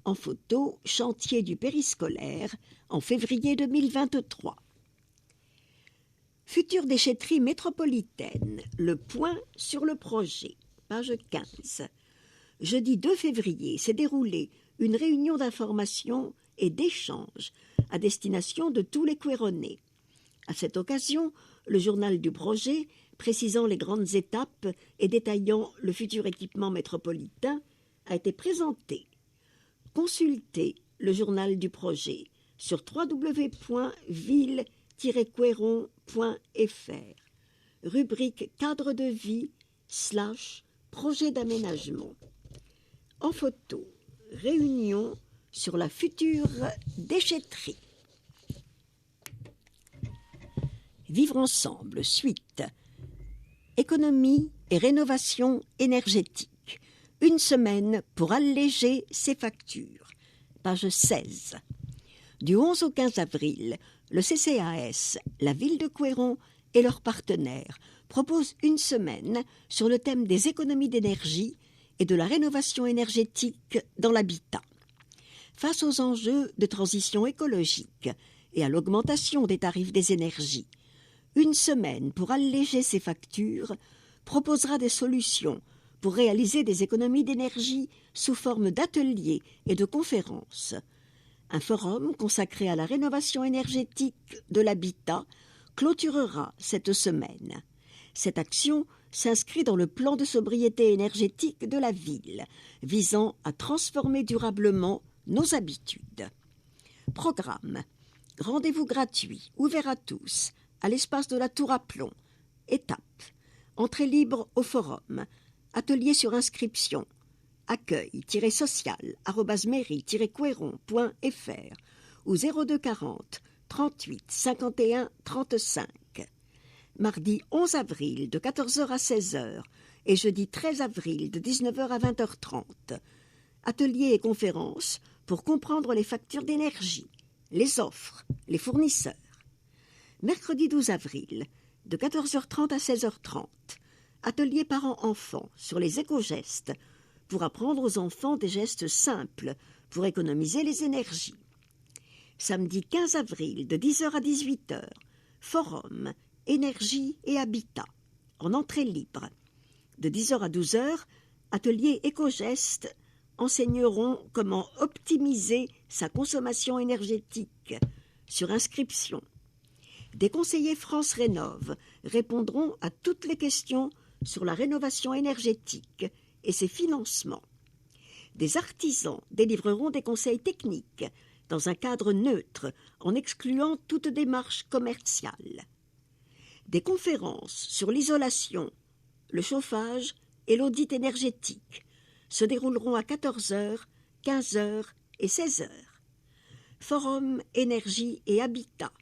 En photo, chantier du périscolaire en février 2023. Future déchetterie métropolitaine, le point sur le projet, page 15. Jeudi 2 février s'est déroulée une réunion d'information et d'échange à destination de tous les Couéronnais. À cette occasion, le journal du projet, précisant les grandes étapes et détaillant le futur équipement métropolitain, a été présenté. Consultez le journal du projet sur www.ville-couéron.fr, rubrique cadre de vie / projet d'aménagement. En photo, réunion sur la future déchetterie. Vivre ensemble, suite. Économie et rénovation énergétique. Une semaine pour alléger ses factures. Page 16. Du 11 au 15 avril, le CCAS, la ville de Couéron et leurs partenaires proposent une semaine sur le thème des économies d'énergie et de la rénovation énergétique dans l'habitat. Face aux enjeux de transition écologique et à l'augmentation des tarifs des énergies, une semaine pour alléger ses factures proposera des solutions pour réaliser des économies d'énergie sous forme d'ateliers et de conférences. Un forum consacré à la rénovation énergétique de l'habitat clôturera cette semaine. Cette action s'inscrit dans le plan de sobriété énergétique de la ville, visant à transformer durablement nos habitudes. Programme. Rendez-vous gratuit, ouvert à tous, à l'espace de la Tour à Plomb. Étape. Entrée libre au forum. Atelier sur inscription. accueil-social@mairie-couéron.fr ou 02 40 38 51 35. Mardi 11 avril de 14h à 16h et jeudi 13 avril de 19h à 20h30. Ateliers et conférences pour comprendre les factures d'énergie, les offres, les fournisseurs. Mercredi 12 avril, de 14h30 à 16h30, atelier parents-enfants sur les éco-gestes pour apprendre aux enfants des gestes simples pour économiser les énergies. Samedi 15 avril, de 10h à 18h, forum, énergie et habitat, en entrée libre. De 10h à 12h, ateliers éco-gestes enseigneront comment optimiser sa consommation énergétique sur inscription. Des conseillers France Rénov' répondront à toutes les questions sur la rénovation énergétique et ses financements. Des artisans délivreront des conseils techniques dans un cadre neutre en excluant toute démarche commerciale. Des conférences sur l'isolation, le chauffage et l'audit énergétique se dérouleront à 14h, 15h et 16h. Forum énergie et habitat,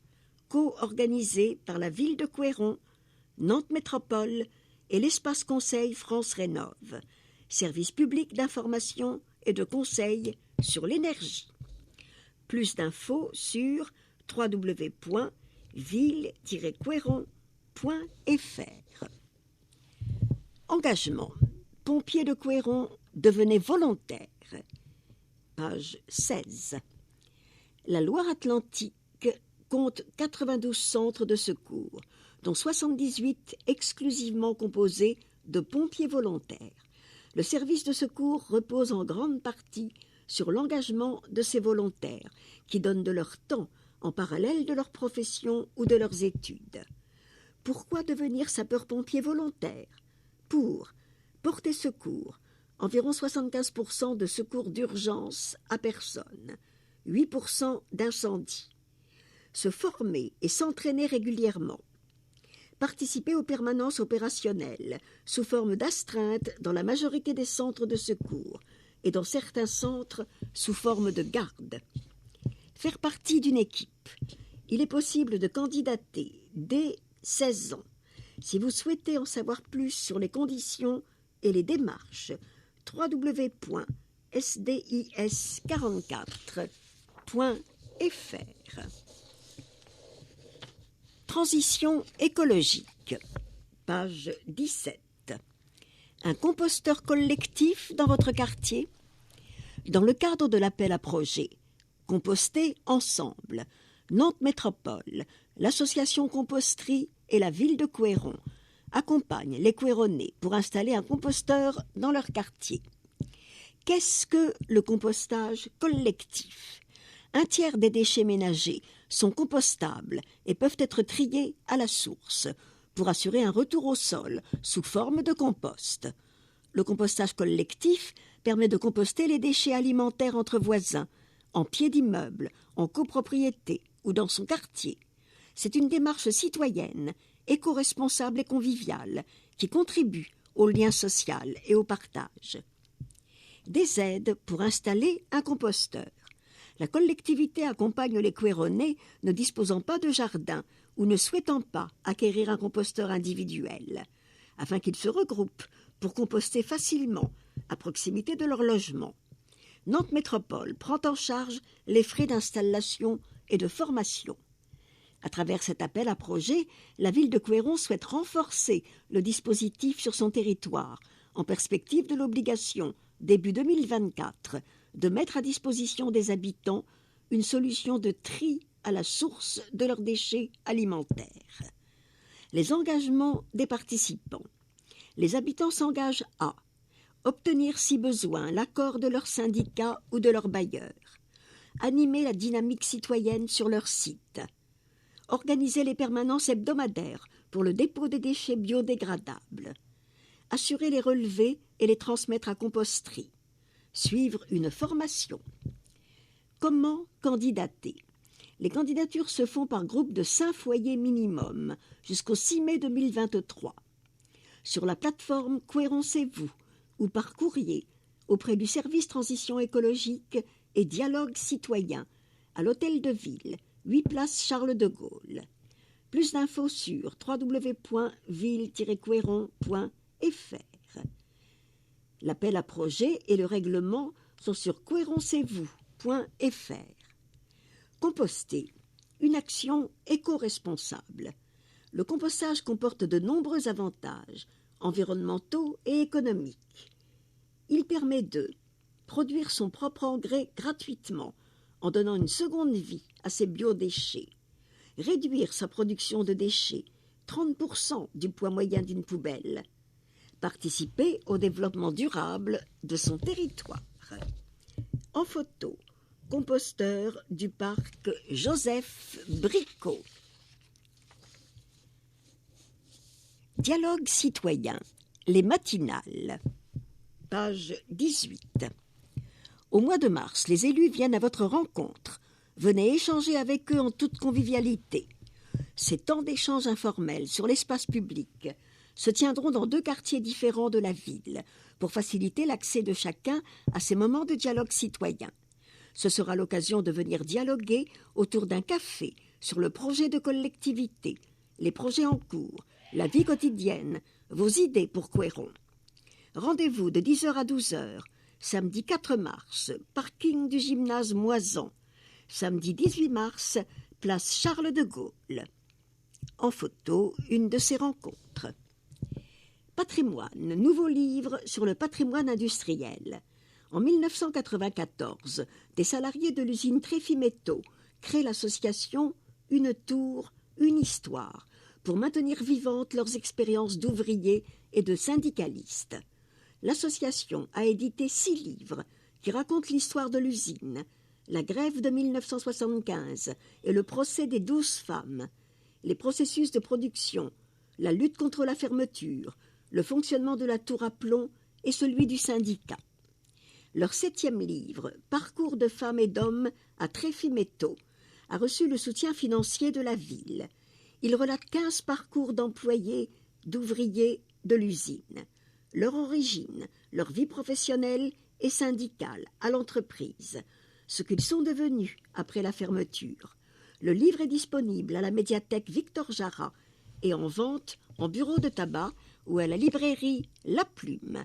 co-organisé par la ville de Couëron, Nantes Métropole et l'espace conseil France Rénov', service public d'information et de conseil sur l'énergie. Plus d'infos sur www.ville-couëron.fr. Engagement. Pompiers de Couëron, devenez volontaires. Page 16. La Loire-Atlantique compte 92 centres de secours, dont 78 exclusivement composés de pompiers volontaires. Le service de secours repose en grande partie sur l'engagement de ces volontaires, qui donnent de leur temps en parallèle de leur profession ou de leurs études. Pourquoi devenir sapeur-pompier volontaire ? Pour porter secours, environ 75% de secours d'urgence à personne, 8% d'incendie. Se former et s'entraîner régulièrement. Participer aux permanences opérationnelles sous forme d'astreinte dans la majorité des centres de secours et dans certains centres sous forme de garde. Faire partie d'une équipe. Il est possible de candidater dès 16 ans. Si vous souhaitez en savoir plus sur les conditions et les démarches, www.sdis44.fr. Transition écologique, page 17. Un composteur collectif dans votre quartier ? Dans le cadre de l'appel à projet « Composter ensemble », Nantes Métropole, l'association Composterie et la ville de Couëron accompagnent les Couéronnais pour installer un composteur dans leur quartier. Qu'est-ce que le compostage collectif ? Un tiers des déchets ménagers sont compostables et peuvent être triés à la source pour assurer un retour au sol sous forme de compost. Le compostage collectif permet de composter les déchets alimentaires entre voisins, en pied d'immeuble, en copropriété ou dans son quartier. C'est une démarche citoyenne, éco-responsable et conviviale qui contribue au lien social et au partage. Des aides pour installer un composteur. La collectivité accompagne les Couéronnais ne disposant pas de jardin ou ne souhaitant pas acquérir un composteur individuel, afin qu'ils se regroupent pour composter facilement à proximité de leur logement. Nantes Métropole prend en charge les frais d'installation et de formation. À travers cet appel à projet, la ville de Couëron souhaite renforcer le dispositif sur son territoire, en perspective de l'obligation, début 2024, de mettre à disposition des habitants une solution de tri à la source de leurs déchets alimentaires. Les engagements des participants. Les habitants s'engagent à obtenir si besoin l'accord de leur syndicat ou de leur bailleur, animer la dynamique citoyenne sur leur site, organiser les permanences hebdomadaires pour le dépôt des déchets biodégradables, assurer les relevés et les transmettre à composterie, suivre une formation. Comment candidater ? Les candidatures se font par groupe de 5 foyers minimum jusqu'au 6 mai 2023. Sur la plateforme Couëron c'est vous ou par courrier auprès du service transition écologique et dialogue citoyen à l'Hôtel de Ville, 8 place Charles de Gaulle. Plus d'infos sur www.ville-couéron.fr. L'appel à projet et le règlement sont sur couéroncestvous.fr. Composter, une action éco-responsable. Le compostage comporte de nombreux avantages environnementaux et économiques. Il permet de produire son propre engrais gratuitement en donnant une seconde vie à ses biodéchets, réduire sa production de déchets, 30% du poids moyen d'une poubelle. Participer au développement durable de son territoire. En photo, composteur du parc Joseph Bricot. Dialogue citoyen, les matinales. Page 18. Au mois de mars, les élus viennent à votre rencontre. Venez échanger avec eux en toute convivialité. Ces temps d'échange informels sur l'espace public se tiendront dans 2 quartiers différents de la ville pour faciliter l'accès de chacun à ces moments de dialogue citoyen. Ce sera l'occasion de venir dialoguer autour d'un café sur le projet de collectivité, les projets en cours, la vie quotidienne, vos idées pour Couëron. Rendez-vous de 10h à 12h, samedi 4 mars, parking du gymnase Moisan. Samedi 18 mars, place Charles de Gaulle. En photo, une de ces rencontres. Patrimoine, nouveau livre sur le patrimoine industriel. En 1994, des salariés de l'usine Tréfimétaux créent l'association Une Tour, une Histoire pour maintenir vivantes leurs expériences d'ouvriers et de syndicalistes. L'association a édité 6 livres qui racontent l'histoire de l'usine, la grève de 1975 et le procès des 12 femmes, les processus de production, la lutte contre la fermeture, le fonctionnement de la tour à plomb et celui du syndicat. Leur 7e livre, Parcours de femmes et d'hommes à Tréfimétaux, a reçu le soutien financier de la ville. Il relate 15 parcours d'employés, d'ouvriers de l'usine, leur origine, leur vie professionnelle et syndicale à l'entreprise, ce qu'ils sont devenus après la fermeture. Le livre est disponible à la médiathèque Victor Jara et en vente en bureau de tabac ou à la librairie La Plume.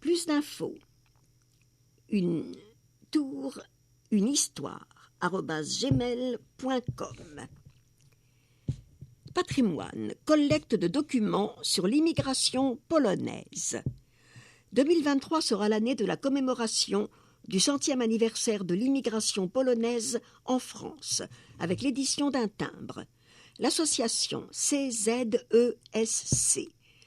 Plus d'infos. Une tour, une histoire, @gmail.com. Patrimoine, collecte de documents sur l'immigration polonaise. 2023 sera l'année de la commémoration du 100e anniversaire de l'immigration polonaise en France, avec l'édition d'un timbre. L'association CZESC,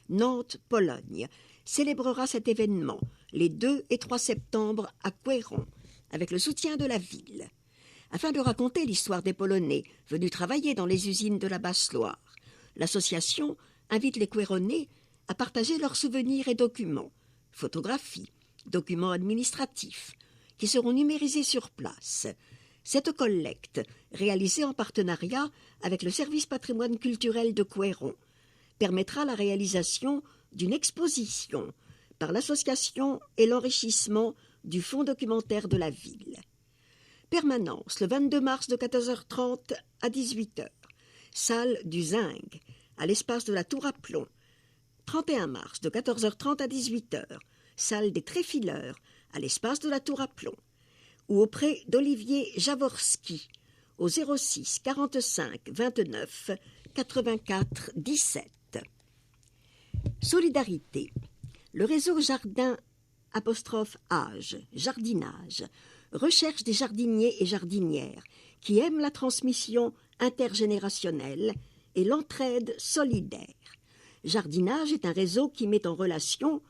Nantes-Pologne, célébrera cet événement les 2 et 3 septembre à Couëron, avec le soutien de la ville. Afin de raconter l'histoire des Polonais venus travailler dans les usines de la Basse-Loire, l'association invite les Couéronnais à partager leurs souvenirs et documents, photographies, documents administratifs, qui seront numérisés sur place. Cette collecte, réalisée en partenariat avec le service patrimoine culturel de Couëron, permettra la réalisation d'une exposition par l'association et l'enrichissement du fonds documentaire de la ville. Permanence le 22 mars de 14h30 à 18h. Salle du Zinc, à l'espace de la Tour à Plomb. 31 mars de 14h30 à 18h. Salle des Tréfileurs, à l'espace de la Tour à Plomb. Ou auprès d'Olivier Jaworski, au 06 45 29 84 17. Solidarité. Le réseau Jardin _Âge, jardinage, recherche des jardiniers et jardinières qui aiment la transmission intergénérationnelle et l'entraide solidaire. Jardinage est un réseau qui met en relation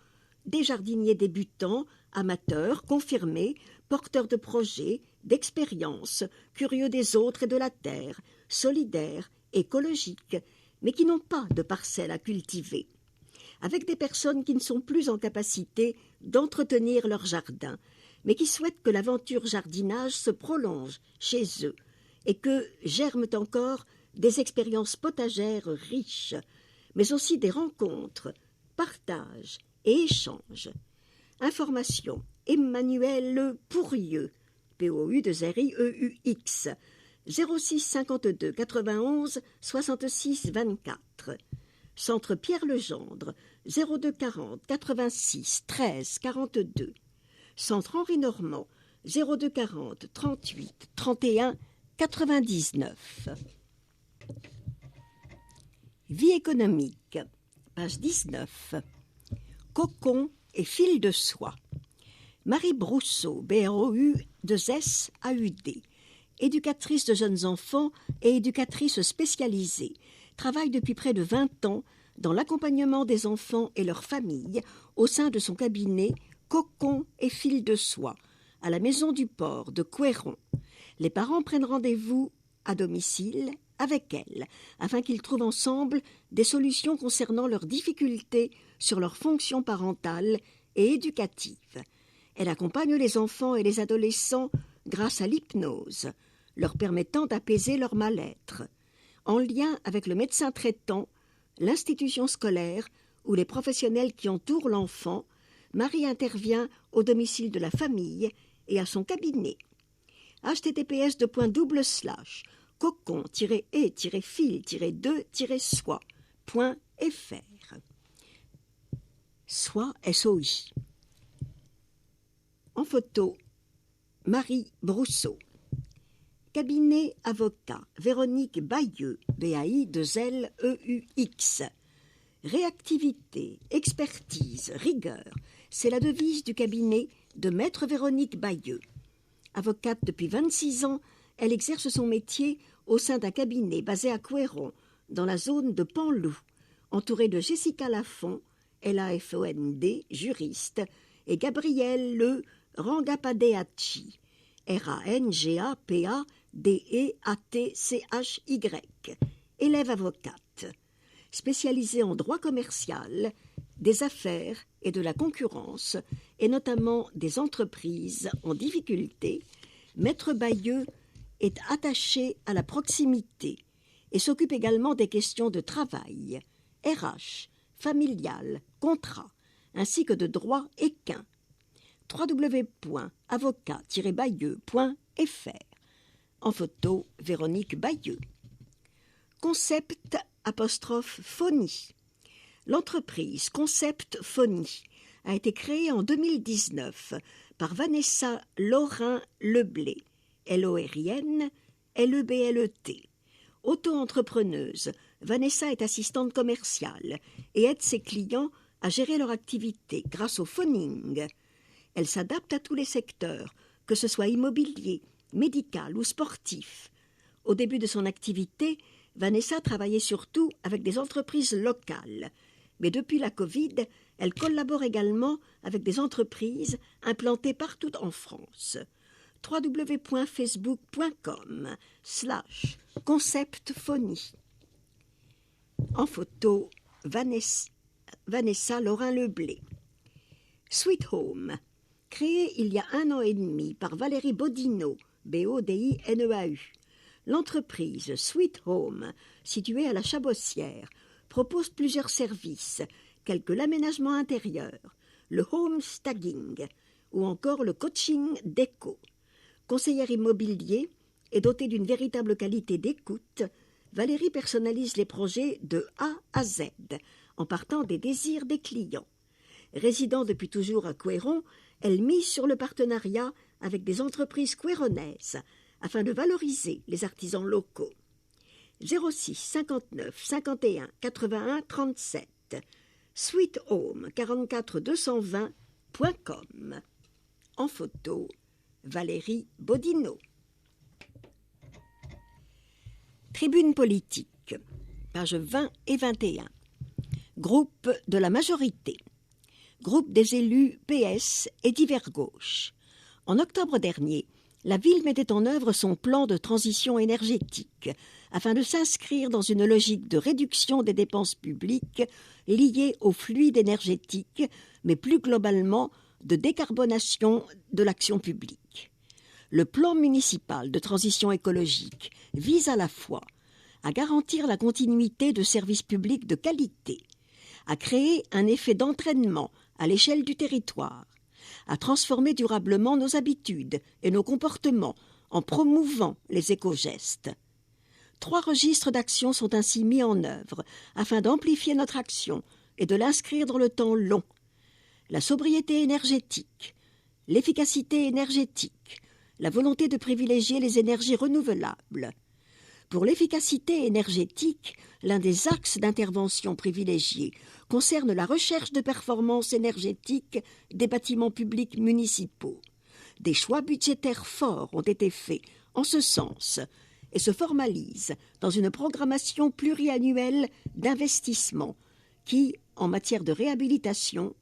des jardiniers débutants, amateurs, confirmés, porteurs de projets, d'expériences, curieux des autres et de la terre, solidaires, écologiques, mais qui n'ont pas de parcelles à cultiver. Avec des personnes qui ne sont plus en capacité d'entretenir leur jardin, mais qui souhaitent que l'aventure jardinage se prolonge chez eux et que germent encore des expériences potagères riches, mais aussi des rencontres, partages et échanges. Information Emmanuel Pourrieux, POU2RIEUX, 06 52 91 66 24. Centre Pierre Legendre, 02 40 86 13 42. Centre Henri Normand, 02 40 38 31 99. Vie économique, page 19. Cocon et fil de soie. Marie Brousseau, BROU2SAUD, éducatrice de jeunes enfants et éducatrice spécialisée, travaille depuis près de 20 ans dans l'accompagnement des enfants et leurs familles au sein de son cabinet Cocon et fil de soie à la Maison du Port de Couëron. Les parents prennent rendez-vous à domicile avec elle afin qu'ils trouvent ensemble des solutions concernant leurs difficultés sur leur fonction parentale et éducative. Elle accompagne les enfants et les adolescents grâce à l'hypnose, leur permettant d'apaiser leur mal-être. En lien avec le médecin traitant, l'institution scolaire ou les professionnels qui entourent l'enfant, Marie intervient au domicile de la famille et à son cabinet. https://cocon-et-fil-2-soie.fr Soie SOI. En photo, Marie Brousseau. Cabinet avocat, Véronique Bayeux, BAI2LEUX. Réactivité, expertise, rigueur, c'est la devise du cabinet de Maître Véronique Bayeux. Avocate depuis 26 ans, elle exerce son métier au sein d'un cabinet basé à Couëron, dans la zone de Panloup, entourée de Jessica Lafont, LAFOND, juriste, et Gabriel Le Rangapadeachi, RANGAPADEATCHY, élève avocate, spécialisée en droit commercial, des affaires et de la concurrence, et notamment des entreprises en difficulté. Maître Bayeux est attaché à la proximité et s'occupe également des questions de travail, RH, familial, contrat, ainsi que de droit équin. www.avocat-bayeux.fr. En photo, Véronique Bayeux. Concept '-Phonie. L'entreprise Concept Phonie a été créée en 2019 par Vanessa Lorin-Leblé, LORIN, LEBLET. Auto-entrepreneuse, Vanessa est assistante commerciale et aide ses clients à gérer leur activité grâce au phoning. Elle s'adapte à tous les secteurs, que ce soit immobilier, médical ou sportif. Au début de son activité, Vanessa travaillait surtout avec des entreprises locales. Mais depuis la Covid, elle collabore également avec des entreprises implantées partout en France. www.facebook.com/conceptphonie. En photo, Vanessa Lorin-Leblé. Sweet Home, créé il y a 1 an et demi par Valérie Bodinot, BODINEAU. L'entreprise Sweet Home, située à la Chabossière, propose plusieurs services, tels que l'aménagement intérieur, le home staging ou encore le coaching déco. Conseillère immobilier et dotée d'une véritable qualité d'écoute, Valérie personnalise les projets de A à Z, en partant des désirs des clients. Résidant depuis toujours à Couëron, elle mise sur le partenariat avec des entreprises couéronnaises afin de valoriser les artisans locaux. 06 59 51 81 37 Sweet Home 44 220.com. En photo, Valérie Bodinot. Tribune politique, pages 20 et 21. Groupe de la majorité. Groupe des élus PS et divers gauches. En octobre dernier, la ville mettait en œuvre son plan de transition énergétique afin de s'inscrire dans une logique de réduction des dépenses publiques liées aux fluides énergétiques, mais plus globalement de décarbonation de l'action publique. Le plan municipal de transition écologique vise à la fois à garantir la continuité de services publics de qualité, à créer un effet d'entraînement à l'échelle du territoire, à transformer durablement nos habitudes et nos comportements en promouvant les éco-gestes. 3 registres d'action sont ainsi mis en œuvre afin d'amplifier notre action et de l'inscrire dans le temps long. La sobriété énergétique, l'efficacité énergétique, la volonté de privilégier les énergies renouvelables. Pour l'efficacité énergétique, l'un des axes d'intervention privilégiés concerne la recherche de performance énergétique des bâtiments publics municipaux. Des choix budgétaires forts ont été faits en ce sens, et se formalise dans une programmation pluriannuelle d'investissement qui, en matière de réhabilitation,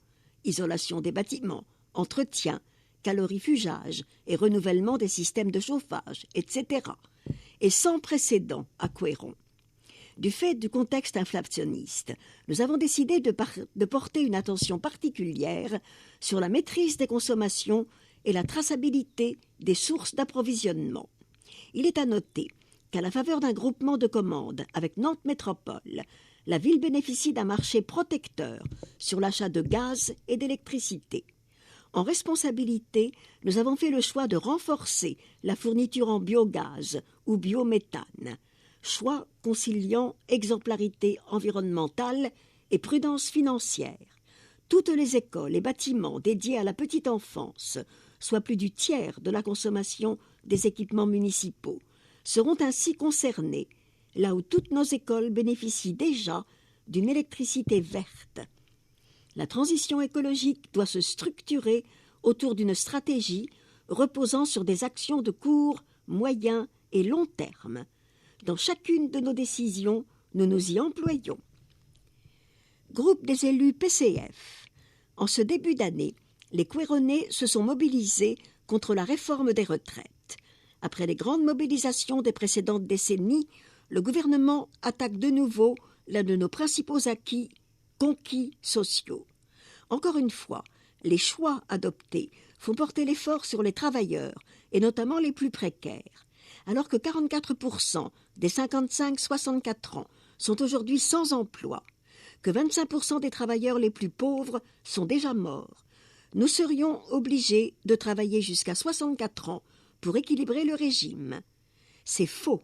isolation des bâtiments, entretien, calorifugage et renouvellement des systèmes de chauffage, etc., est sans précédent à Couëron. Du fait du contexte inflationniste, nous avons décidé de porter une attention particulière sur la maîtrise des consommations et la traçabilité des sources d'approvisionnement. Il est à noter qu'à la faveur d'un groupement de commandes avec Nantes Métropole, la ville bénéficie d'un marché protecteur sur l'achat de gaz et d'électricité. En responsabilité, nous avons fait le choix de renforcer la fourniture en biogaz ou biométhane, choix conciliant exemplarité environnementale et prudence financière. Toutes les écoles et bâtiments dédiés à la petite enfance, soit plus du tiers de la consommation des équipements municipaux, seront ainsi concernés, là où toutes nos écoles bénéficient déjà d'une électricité verte. La transition écologique doit se structurer autour d'une stratégie reposant sur des actions de court, moyen et long terme. Dans chacune de nos décisions, nous nous y employons. Groupe des élus PCF. En ce début d'année, les Couéronnais se sont mobilisés contre la réforme des retraites. Après les grandes mobilisations des précédentes décennies, le gouvernement attaque de nouveau l'un de nos principaux conquis sociaux. Encore une fois, les choix adoptés font porter l'effort sur les travailleurs, et notamment les plus précaires. Alors que 44% des 55-64 ans sont aujourd'hui sans emploi, que 25% des travailleurs les plus pauvres sont déjà morts, nous serions obligés de travailler jusqu'à 64 ans pour équilibrer le régime. C'est faux.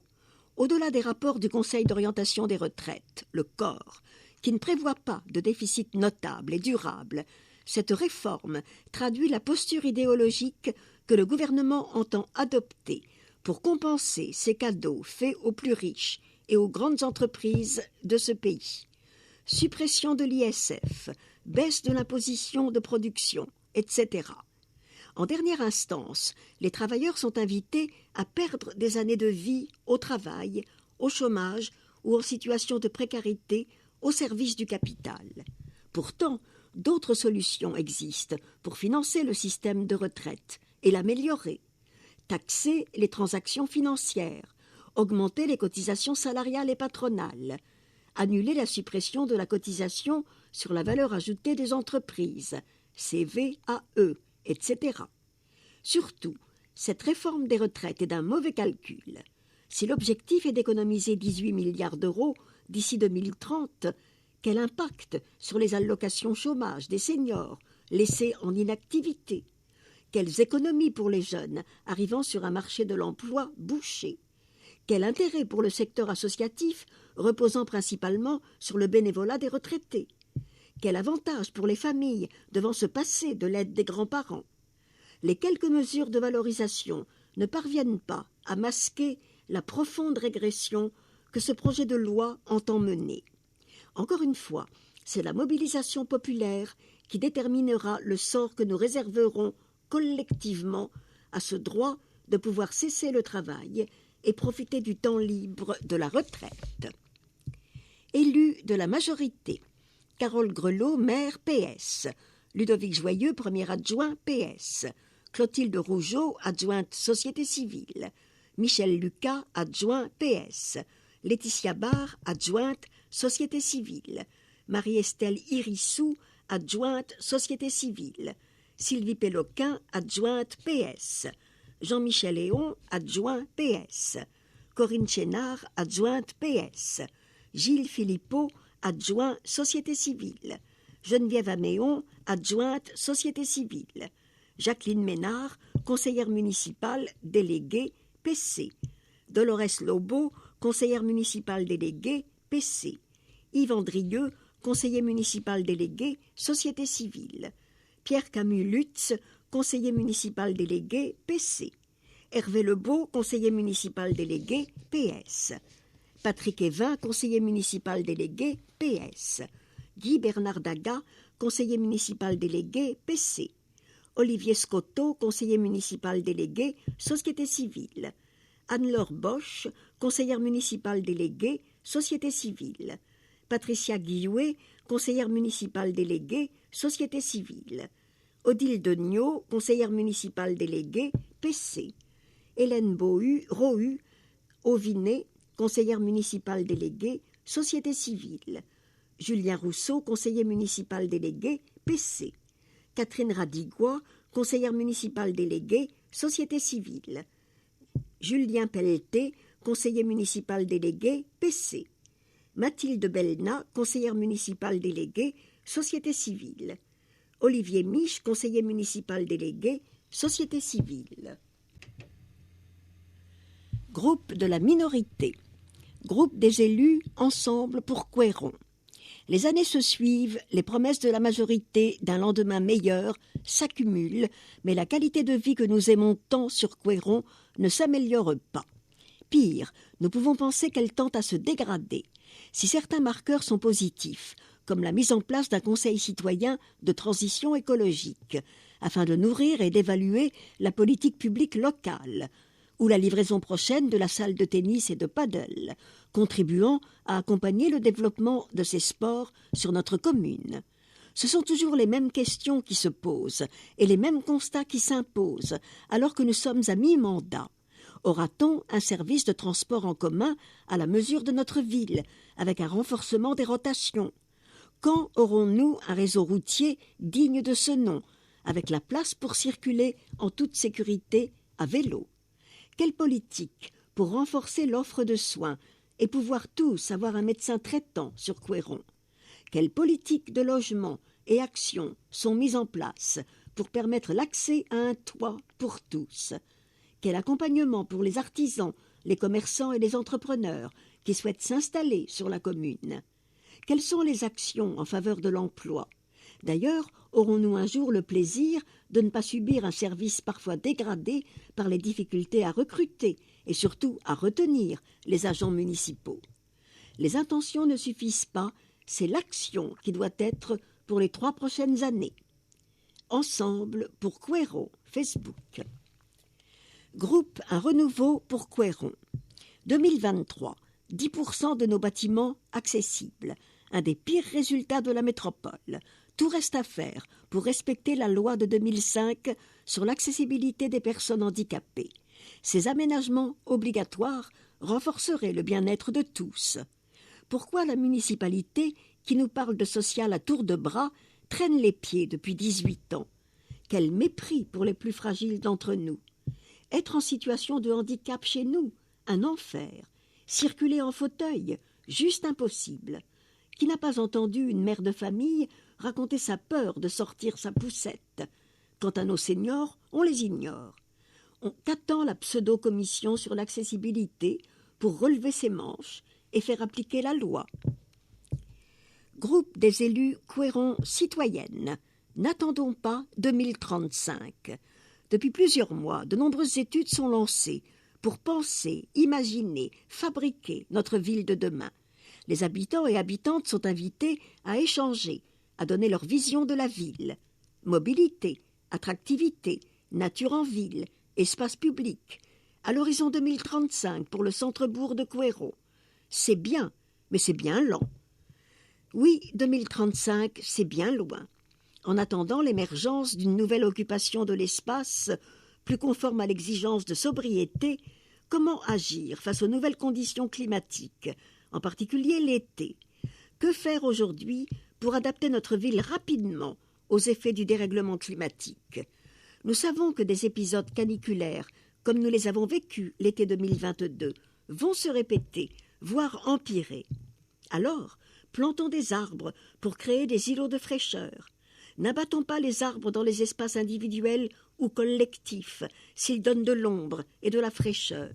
Au-delà des rapports du Conseil d'orientation des retraites, le COR, qui ne prévoit pas de déficit notable et durable, cette réforme traduit la posture idéologique que le gouvernement entend adopter pour compenser ces cadeaux faits aux plus riches et aux grandes entreprises de ce pays. Suppression de l'ISF, baisse de l'imposition de production, etc. En dernière instance, les travailleurs sont invités à perdre des années de vie au travail, au chômage ou en situation de précarité au service du capital. Pourtant, d'autres solutions existent pour financer le système de retraite et l'améliorer. Taxer les transactions financières, augmenter les cotisations salariales et patronales, annuler la suppression de la cotisation sur la valeur ajoutée des entreprises, CVAE, etc. Surtout, cette réforme des retraites est d'un mauvais calcul. Si l'objectif est d'économiser 18 milliards d'euros d'ici 2030, quel impact sur les allocations chômage des seniors laissés en inactivité? Quelles économies pour les jeunes arrivant sur un marché de l'emploi bouché? Quel intérêt pour le secteur associatif reposant principalement sur le bénévolat des retraités? Quel avantage pour les familles devant se passer de l'aide des grands-parents? Les quelques mesures de valorisation ne parviennent pas à masquer la profonde régression que ce projet de loi entend mener. Encore une fois, c'est la mobilisation populaire qui déterminera le sort que nous réserverons collectivement à ce droit de pouvoir cesser le travail et profiter du temps libre de la retraite. Élu de la majorité, Carole Grelot, maire PS, Ludovic Joyeux, premier adjoint PS, Clotilde Rougeau, adjointe Société civile, Michel Lucas, adjoint PS, Laetitia Barre, adjointe Société civile, Marie-Estelle Irissou, adjointe Société civile, Sylvie Péloquin, adjointe PS, Jean-Michel Léon, adjoint PS, Corinne Chénard, adjointe PS, Gilles Philippot, adjoint Société civile, Geneviève Améon, adjointe Société civile, Jacqueline Ménard, conseillère municipale déléguée PC, Dolores Lobo, conseillère municipale déléguée PC, Yves Andrieux, conseiller municipal délégué Société civile, Pierre Camus-Lutz, conseiller municipal délégué PC, Hervé Lebeau, conseiller municipal délégué PS, Patrick Evin, conseiller municipal délégué PS, Guy Bernard Daga, conseiller municipal délégué PC, Olivier Scotto, conseiller municipal délégué Société civile, Anne-Laure Bosch, conseillère municipale déléguée, Société civile. Patricia Guillouet, conseillère municipale déléguée, Société civile. Odile Degnaud, conseillère municipale déléguée, PC. Hélène Rohu, Auvinet, conseillère municipale déléguée, Société civile. Julien Rousseau, conseiller municipal délégué, PC. Catherine Radigois, conseillère municipale déléguée, Société civile. Julien Pelleté, conseiller municipal délégué, PC. Mathilde Belna, conseillère municipale déléguée, Société civile. Olivier Mich, conseiller municipal délégué, Société civile. Groupe de la minorité. Groupe des élus Ensemble pour Couëron. Les années se suivent, les promesses de la majorité d'un lendemain meilleur s'accumulent, mais la qualité de vie que nous aimons tant sur Couëron ne s'améliore pas. Pire, nous pouvons penser qu'elle tend à se dégrader. Si certains marqueurs sont positifs, comme la mise en place d'un conseil citoyen de transition écologique, afin de nourrir et d'évaluer la politique publique locale, ou la livraison prochaine de la salle de tennis et de paddle, contribuant à accompagner le développement de ces sports sur notre commune. Ce sont toujours les mêmes questions qui se posent et les mêmes constats qui s'imposent, alors que nous sommes à mi-mandat. Aura-t-on un service de transport en commun à la mesure de notre ville, avec un renforcement des rotations? Quand aurons-nous un réseau routier digne de ce nom, avec la place pour circuler en toute sécurité à vélo? Quelle politique pour renforcer l'offre de soins et pouvoir tous avoir un médecin traitant sur Couëron? Quelles politiques de logement et actions sont mises en place pour permettre l'accès à un toit pour tous? Quel accompagnement pour les artisans, les commerçants et les entrepreneurs qui souhaitent s'installer sur la commune? Quelles sont les actions en faveur de l'emploi? D'ailleurs, aurons-nous un jour le plaisir de ne pas subir un service parfois dégradé par les difficultés à recruter et surtout à retenir les agents municipaux? Les intentions ne suffisent pas, c'est l'action qui doit être pour les 3 prochaines années. Ensemble pour Couëron, Facebook. Groupe Un renouveau pour Couëron. 2023, 10% de nos bâtiments accessibles. Un des pires résultats de la métropole. Tout reste à faire pour respecter la loi de 2005 sur l'accessibilité des personnes handicapées. Ces aménagements obligatoires renforceraient le bien-être de tous. Pourquoi la municipalité, qui nous parle de social à tour de bras, traîne les pieds depuis 18 ans? Quel mépris pour les plus fragiles d'entre nous! Être en situation de handicap chez nous, un enfer. Circuler en fauteuil, juste impossible. Qui n'a pas entendu une mère de famille raconter sa peur de sortir sa poussette? Quant à nos seniors, on les ignore. Qu'attend la pseudo-commission sur l'accessibilité pour relever ses manches et faire appliquer la loi? Groupe des élus Couëron citoyennes. N'attendons pas 2035. Depuis plusieurs mois, de nombreuses études sont lancées pour penser, imaginer, fabriquer notre ville de demain. Les habitants et habitantes sont invités à échanger, à donner leur vision de la ville. Mobilité, attractivité, nature en ville, espace public. À l'horizon 2035 pour le centre-bourg de Couëron. C'est bien, mais c'est bien lent. Oui, 2035, c'est bien loin. En attendant l'émergence d'une nouvelle occupation de l'espace, plus conforme à l'exigence de sobriété, comment agir face aux nouvelles conditions climatiques, en particulier l'été? Que faire aujourd'hui pour adapter notre ville rapidement aux effets du dérèglement climatique? Nous savons que des épisodes caniculaires, comme nous les avons vécus l'été 2022, vont se répéter, voire empirer. Alors, plantons des arbres pour créer des îlots de fraîcheur. N'abattons pas les arbres dans les espaces individuels ou collectifs s'ils donnent de l'ombre et de la fraîcheur.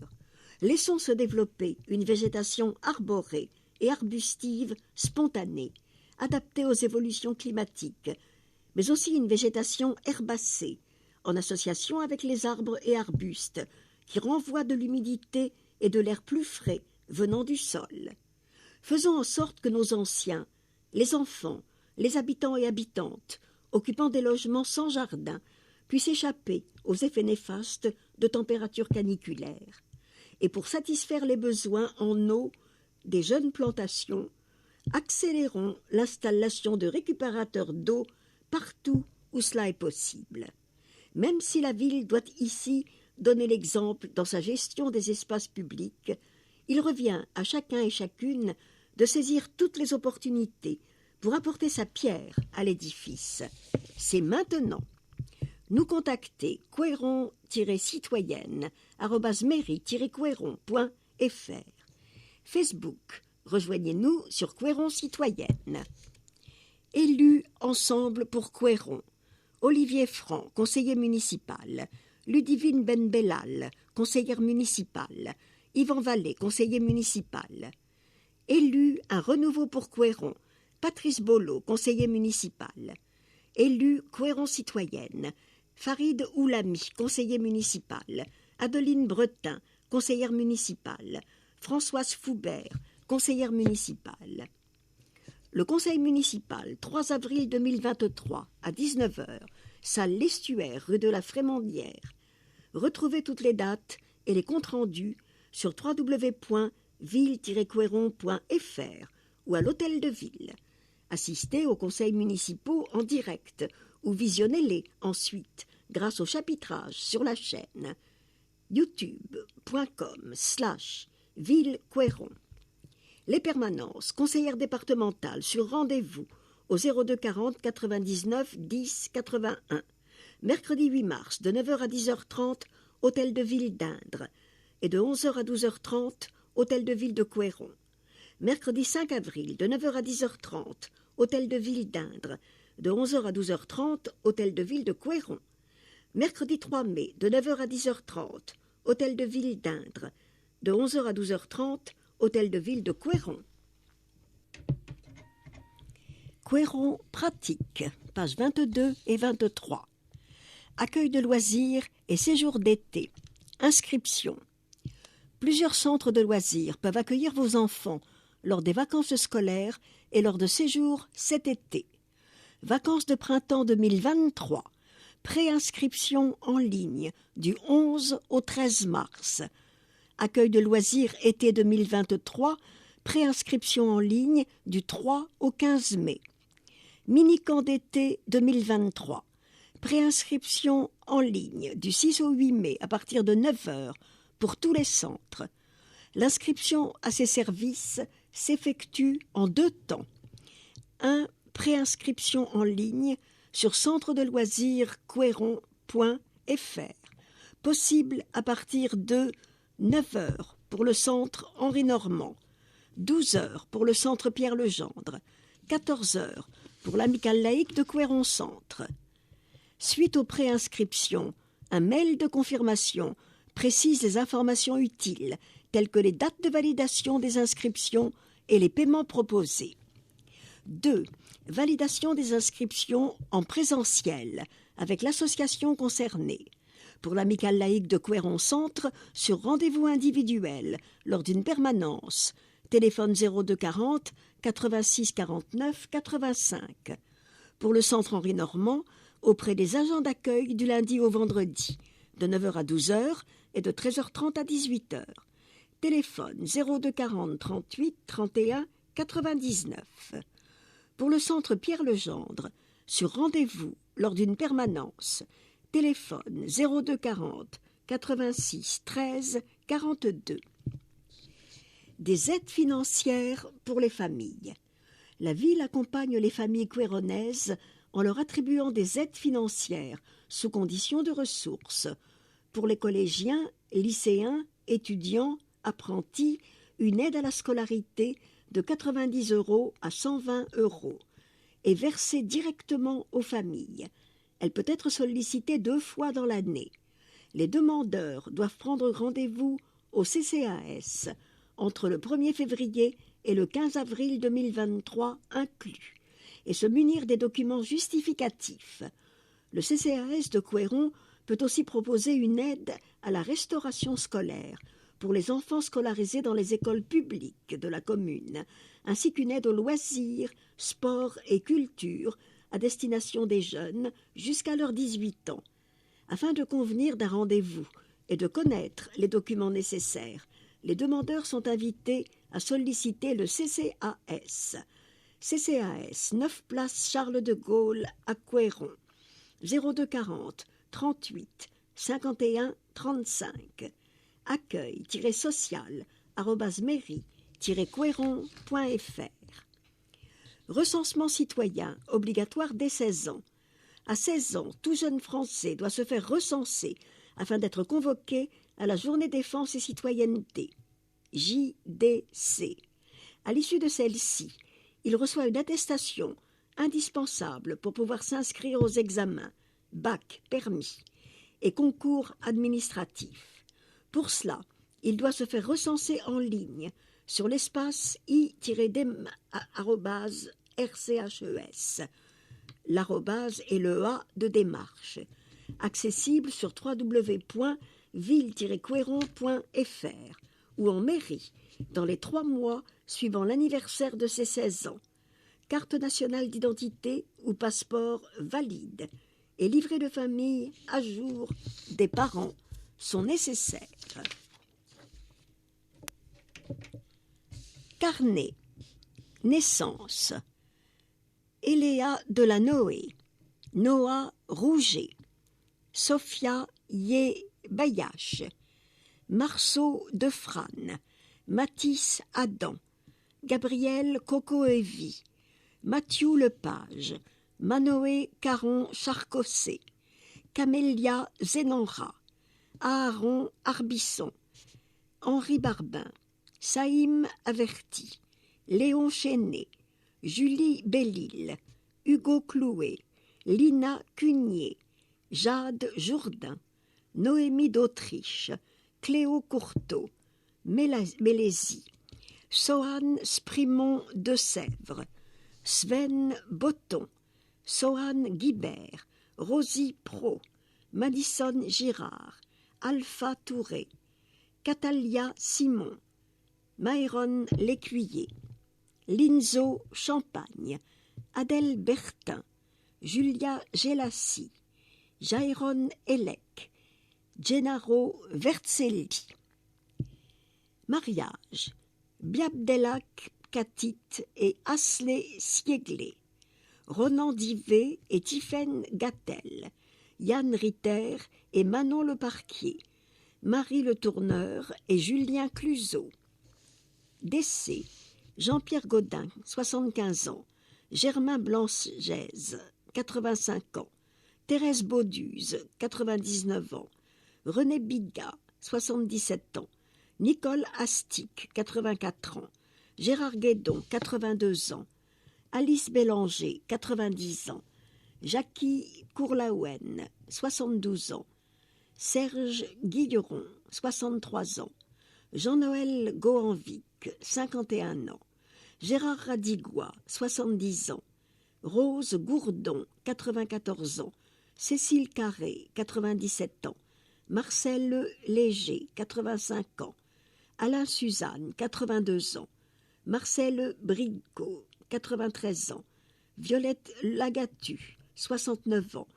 Laissons se développer une végétation arborée et arbustive spontanée, adaptée aux évolutions climatiques, mais aussi une végétation herbacée, en association avec les arbres et arbustes, qui renvoient de l'humidité et de l'air plus frais venant du sol. Faisons en sorte que nos anciens, les enfants, les habitants et habitantes, occupant des logements sans jardin, puissent échapper aux effets néfastes de températures caniculaires. et pour satisfaire les besoins en eau des jeunes plantations, accélérons l'installation de récupérateurs d'eau partout où cela est possible. Même si la ville doit ici donner l'exemple dans sa gestion des espaces publics, il revient à chacun et chacune de saisir toutes les opportunités pour apporter sa pierre à l'édifice. C'est maintenant. Nous contacter couéron-citoyenne@mairie-couéron.fr. Facebook, rejoignez-nous sur Couéron Citoyenne. Élus ensemble pour Couéron. Olivier Franc, conseiller municipal. Ludivine Benbellal, conseillère municipale. Yvan Vallée, conseiller municipal. Élu un renouveau pour Couéron. Patrice Bolo, conseiller municipal. Élu Couéron Citoyenne. Farid Oulami, conseiller municipal. Adeline Bretin, conseillère municipale. Françoise Foubert, conseillère municipale. Le conseil municipal, 3 avril 2023, à 19h, salle L'Estuaire, rue de la Frémondière. Retrouvez toutes les dates et les comptes rendus sur www.ville-couéron.fr ou à l'hôtel de ville. Assistez aux conseils municipaux en direct ou visionnez-les ensuite grâce au chapitrage sur la chaîne youtube.com/ville-couéron. Les permanences, conseillères départementales sur rendez-vous au 02 40 99 10 81. Mercredi 8 mars de 9h à 10h30, hôtel de ville d'Indre et de 11h à 12h30, hôtel de ville de Couéron. Mercredi 5 avril de 9h à 10h30, hôtel de ville d'Indre, de 11h à 12h30, hôtel de ville de Couéron. Mercredi 3 mai de 9h à 10h30, hôtel de ville d'Indre, de 11h à 12h30, hôtel de ville de Couéron. Couéron pratique, pages 22 et 23. Accueil de loisirs et séjour d'été. Inscription. Plusieurs centres de loisirs peuvent accueillir vos enfants lors des vacances scolaires et lors de séjours cet été. Vacances de printemps 2023. Préinscription en ligne du 11 au 13 mars. Accueil de loisirs été 2023. Préinscription en ligne du 3 au 15 mai. Mini-camp d'été 2023. Préinscription en ligne du 6 au 8 mai à partir de 9h pour tous les centres. L'inscription à ces services s'effectue en 2 temps. 1. Préinscription en ligne sur centre de loisirs couéron.fr. Possible à partir de 9h pour le centre Henri Normand, 12h pour le centre Pierre Legendre, 14h pour l'amicale laïque de Couéron Centre. Suite aux préinscriptions, un mail de confirmation précise les informations utiles, telles que les dates de validation des inscriptions et les paiements proposés. 2. Validation des inscriptions en présentiel avec l'association concernée. Pour l'amicale laïque de Couéron Centre, sur rendez-vous individuel lors d'une permanence. Téléphone 02 40 86 49 85. Pour le centre Henri Normand, auprès des agents d'accueil du lundi au vendredi, de 9h à 12h et de 13h30 à 18h. Téléphone 02 40 38 31 99. Pour le centre Pierre Legendre, sur rendez-vous lors d'une permanence. Téléphone 02 40 86 13 42. Des aides financières pour les familles. La ville accompagne les familles couéronnaises en leur attribuant des aides financières sous conditions de ressources. Pour les collégiens, lycéens, étudiants, apprentis, une aide à la scolarité de 90 € à 120 € est versée directement aux familles. Elle peut être sollicitée 2 fois dans l'année. Les demandeurs doivent prendre rendez-vous au CCAS entre le 1er février et le 15 avril 2023 inclus et se munir des documents justificatifs. Le CCAS de Couéron peut aussi proposer une aide à la restauration scolaire pour les enfants scolarisés dans les écoles publiques de la commune, ainsi qu'une aide aux loisirs, sport et culture à destination des jeunes jusqu'à leurs 18 ans. Afin de convenir d'un rendez-vous est de connaître les documents nécessaires. Les demandeurs sont invités à solliciter le CCAS. CCAS, 9 place Charles de Gaulle à Couëron, 02 40 38 51 35. accueil-social@mairie-couëron.fr. Recensement citoyen obligatoire dès 16 ans. À 16 ans, tout jeune Français doit se faire recenser afin d'être convoqué à la Journée défense et citoyenneté, JDC. À l'issue de celle-ci, il reçoit une attestation indispensable pour pouvoir s'inscrire aux examens, bac, permis et concours administratifs. Pour cela, il doit se faire recenser en ligne sur l'espace i-dem@rches. L'arrobase et le A de démarche, accessible sur www.ville-couëron.fr ou en mairie dans les 3 mois suivant l'anniversaire de ses 16 ans. Carte nationale d'identité ou passeport valide et livret de famille à jour des parents sont nécessaires. Carnet. Naissance. Eléa Delanoë, Noah Rouget, Sophia Yé-Bayache, Marceau Defrane, Mathis Adam, Gabriel Coco-Evy, Mathieu Lepage, Manoé Caron-Charcossé, Camélia Zenanra, Aaron Arbisson, Henri Barbin, Saïm Averti, Léon Chénet, Julie Bellil, Hugo Clouet, Lina Cugnier, Jade Jourdain, Noémie d'Autriche, Cléo Courteau, Mélésie, Sohan Sprimont de Sèvres, Sven Botton, Sohan Guibert, Rosie Pro, Madison Girard, Alpha Touré, Catalia Simon, Myron Lécuyer, Linzo Champagne, Adèle Bertin, Julia Gelassi, Jairon Elec, Gennaro Verzelli. Mariage. Biabdelak Katit et Asley Sieglé, Ronan Divé et Tiphaine Gattel, Yann Ritter et Manon Leparquier, Marie Le Tourneur et Julien Cluzot. Décès. Jean-Pierre Gaudin, 75 ans, Germain Blancgèze, 85 ans, Thérèse Bauduze, 99 ans, René Biga, 77 ans, Nicole Astic, 84 ans, Gérard Guédon, 82 ans, Alice Bélanger, 90 ans, Jackie Courlaouen, 72 ans, Serge Guilleron, 63 ans, Jean-Noël Goanvic, 51 ans, Gérard Radigois, 70 ans, Rose Gourdon, 94 ans, Cécile Carré, 97 ans, Marcel Léger, 85 ans, Alain Suzanne, 82 ans, Marcel Bricot, 93 ans, Violette Lagatu, 69 ans,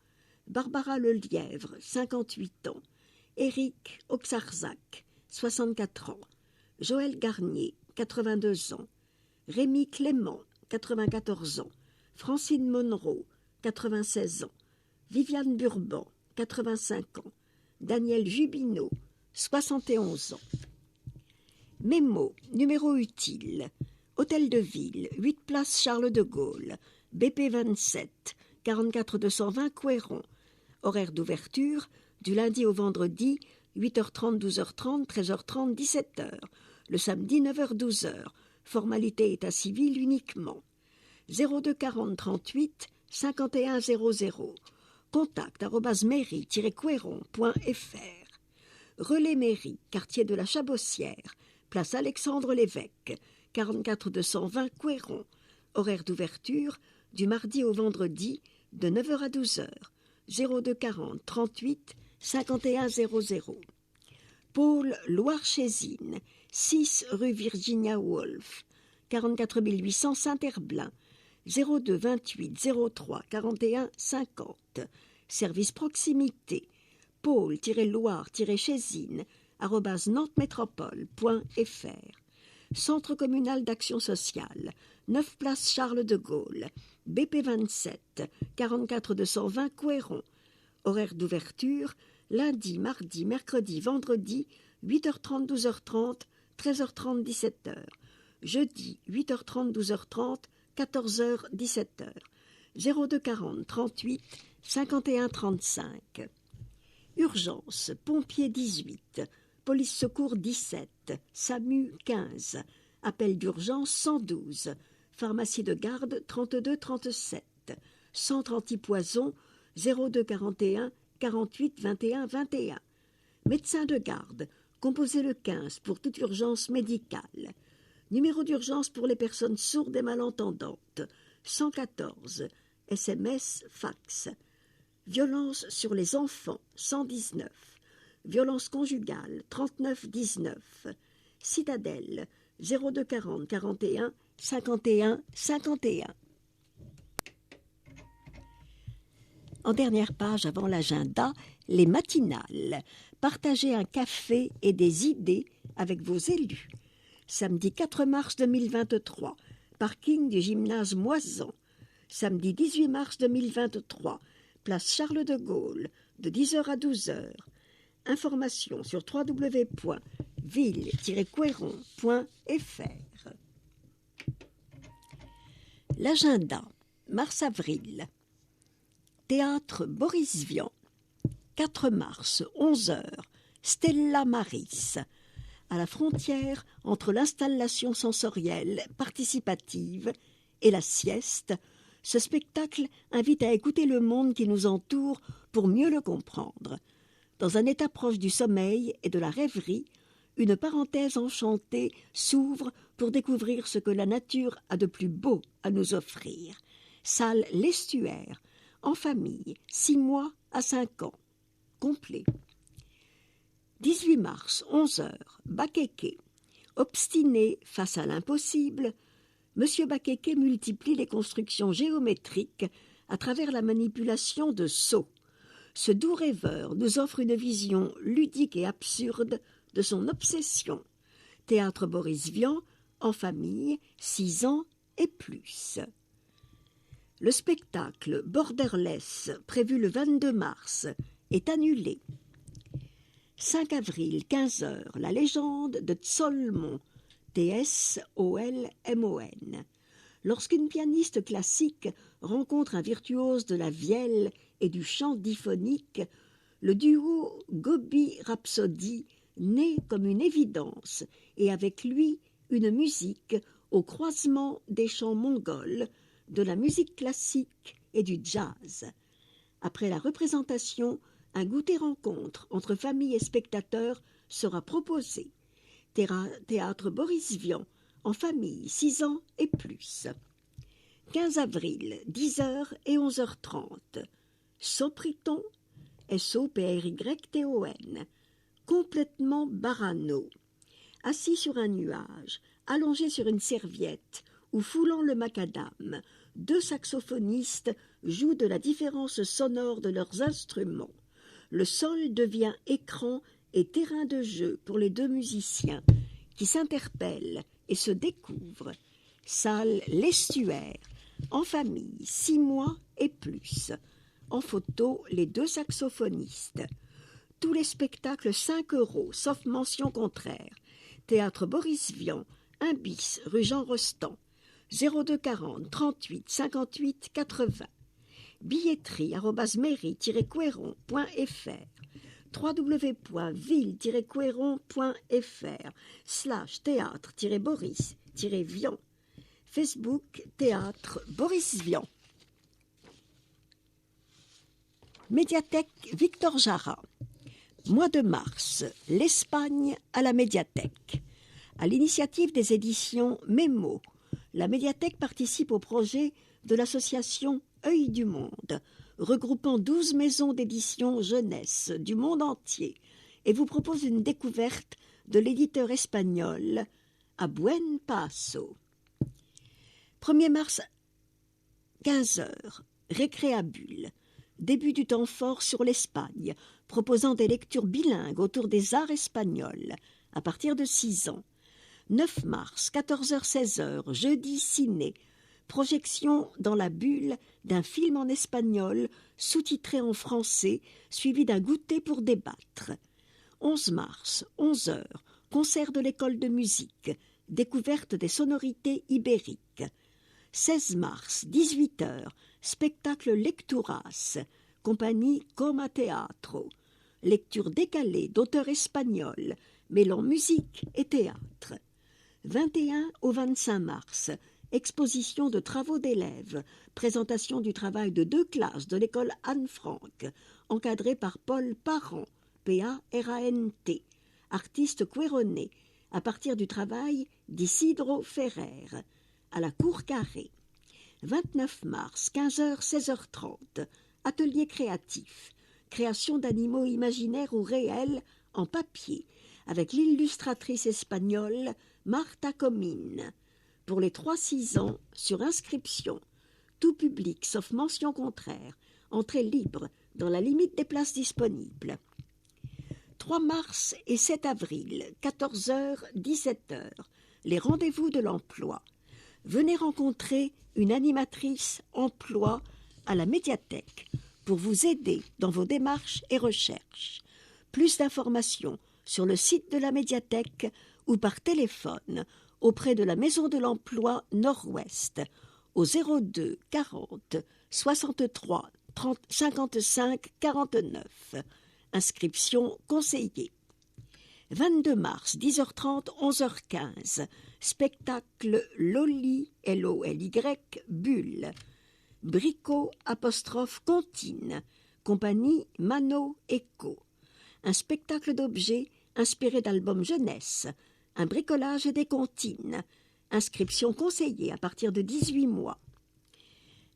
Barbara Lelièvre, 58 ans, Éric Oxarzac, 64 ans, Joël Garnier, 82 ans, Rémi Clément, 94 ans, Francine Monroe, 96 ans, Viviane Burban, 85 ans, Daniel Jubineau, 71 ans. Mémo, numéro utile, Hôtel de Ville, 8 place Charles de Gaulle, BP 27, 44 220 Couëron. Horaire d'ouverture, du lundi au vendredi, 8h30, 12h30, 13h30, 17h. Le samedi, 9h-12h. Formalité état civil uniquement. 02 40 38 51 00. Contact @mairie-couëron.fr. Relais Mairie, quartier de la Chabossière, place Alexandre Lévesque, 44 220 Couëron. Horaire d'ouverture, du mardi au vendredi, de 9h à 12h. 02 40 38 51 00. Pôle Loire-Chésine, 6 rue Virginia Woolf, 44 800 Saint-Herblain, 02 28 03 41 50. Service proximité. pôle-loire-chésine@nantes-métropole.fr. Centre communal d'action sociale, 9 place Charles de Gaulle, BP 27, 44 220 Couëron. Horaire d'ouverture, lundi, mardi, mercredi, vendredi, 8h30, 12h30, 13h30, 17h. Jeudi, 8h30, 12h30, 14h, 17h. 02 40 38 51 35. Urgence, pompiers 18, police secours 17, SAMU 15, appel d'urgence 112, pharmacie de garde 32 37, centre antipoison 02 41 48 21 21. Médecin de garde, composez le 15 pour toute urgence médicale. Numéro d'urgence pour les personnes sourdes et malentendantes, 114, SMS, fax. Violence sur les enfants, 119. Violence conjugale, 39 19. Citadelle, 02 40 41 51 51. En dernière page avant l'agenda, les matinales. Partagez un café et des idées avec vos élus. Samedi 4 mars 2023, parking du gymnase Moisan. Samedi 18 mars 2023, place Charles de Gaulle, de 10h à 12h. Informations sur www.ville-couéron.fr. L'agenda, mars-avril. Théâtre Boris Vian, 4 mars, 11h, Stella Maris. À la frontière entre l'installation sensorielle participative et la sieste, ce spectacle invite à écouter le monde qui nous entoure pour mieux le comprendre. Dans un état proche du sommeil et de la rêverie, une parenthèse enchantée s'ouvre pour découvrir ce que la nature a de plus beau à nous offrir. Salle L'Estuaire, en famille, 6 mois à 5 ans. Complet. 18 mars, 11h, Bakeke. Obstiné face à l'impossible, M. Bakeke multiplie les constructions géométriques à travers la manipulation de sauts. Ce doux rêveur nous offre une vision ludique et absurde de son obsession. Théâtre Boris Vian, en famille, 6 ans et plus. Le spectacle Borderless, prévu le 22 mars, est annulé. 5 avril, 15h, la légende de Tsolmon, T-S-O-L-M-O-N. Lorsqu'une pianiste classique rencontre un virtuose de la vielle et du chant diphonique, le duo Gobi Rhapsody naît comme une évidence et avec lui une musique au croisement des chants mongols, de la musique classique et du jazz. Après la représentation, un goûter-rencontre entre famille et spectateurs sera proposé. Théâtre Boris Vian, en famille, 6 ans et plus. 15 avril, 10h et 11h30. Sopriton, S-O-P-R-Y-T-O-N. Complètement barano. Assis sur un nuage, allongé sur une serviette ou foulant le macadam, 2 saxophonistes jouent de la différence sonore de leurs instruments. Le sol devient écran et terrain de jeu pour les 2 musiciens qui s'interpellent et se découvrent. Salle L'Estuaire, en famille, 6 mois et plus. En photo, les 2 saxophonistes. Tous les spectacles 5 €, sauf mention contraire. Théâtre Boris Vian, 1 bis, rue Jean Rostand. 02 40 38 58 80. billetterie@mairie-couéron.fr www.ville-couéron.fr/théâtre-boris-vian. Facebook Théâtre Boris Vian. Médiathèque Victor Jara. Mois de mars, l'Espagne à la médiathèque. À l'initiative des éditions Mémo, la médiathèque participe au projet de l'association Œil du Monde, regroupant 12 maisons d'édition jeunesse du monde entier, et vous propose une découverte de l'éditeur espagnol à Buen Paso. 1er mars, 15h, Récréabule. début du temps fort sur l'Espagne, proposant des lectures bilingues autour des arts espagnols, à partir de 6 ans. 9 mars, 14h-16h, jeudi ciné, projection dans la bulle d'un film en espagnol, sous-titré en français, suivi d'un goûter pour débattre. 11 mars, 11h, concert de l'école de musique, découverte des sonorités ibériques. 16 mars, 18h, spectacle Lecturas, compagnie Coma Teatro, lecture décalée d'auteurs espagnols, mêlant musique et théâtre. 21 au 25 mars, exposition de travaux d'élèves, présentation du travail de 2 classes de l'école Anne Frank, encadrée par Paul Parent, P-A-R-A-N-T, artiste couéronné, à partir du travail d'Isidro Ferrer, à la Cour Carrée. 29 mars, 15h, 16h30, atelier créatif, création d'animaux imaginaires ou réels en papier, avec l'illustratrice espagnole Marta Comín. Pour les 3-6 ans, sur inscription, tout public sauf mention contraire, entrée libre dans la limite des places disponibles. 3 mars et 7 avril, 14h, 17h, les rendez-vous de l'emploi. Venez rencontrer une animatrice emploi à la médiathèque pour vous aider dans vos démarches et recherches. Plus d'informations sur le site de la médiathèque ou par téléphone auprès de la Maison de l'Emploi Nord-Ouest au 02 40 63 30 55 49. Inscription conseillée. 22 mars, 10h30, 11h15. Spectacle Loli, L-O-L-Y, Bulle. Bricot, Comptine. Compagnie Mano Eco. Un spectacle d'objets inspiré d'albums jeunesse. Un bricolage et des comptines. Inscription conseillée à partir de 18 mois.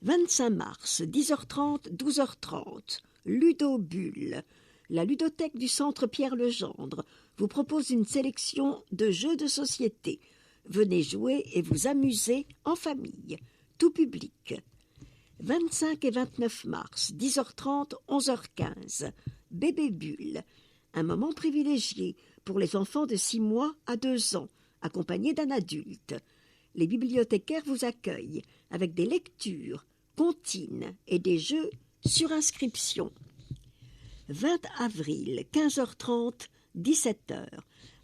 25 mars, 10h30, 12h30. Ludo Bulle. La ludothèque du Centre Pierre-Legendre vous propose une sélection de jeux de société. Venez jouer et vous amuser en famille, tout public. 25 et 29 mars, 10h30, 11h15. Bébé Bulle, un moment privilégié pour les enfants de 6 mois à 2 ans, accompagnés d'un adulte. Les bibliothécaires vous accueillent avec des lectures, comptines et des jeux sur inscription. 20 avril, 15h30, 17h,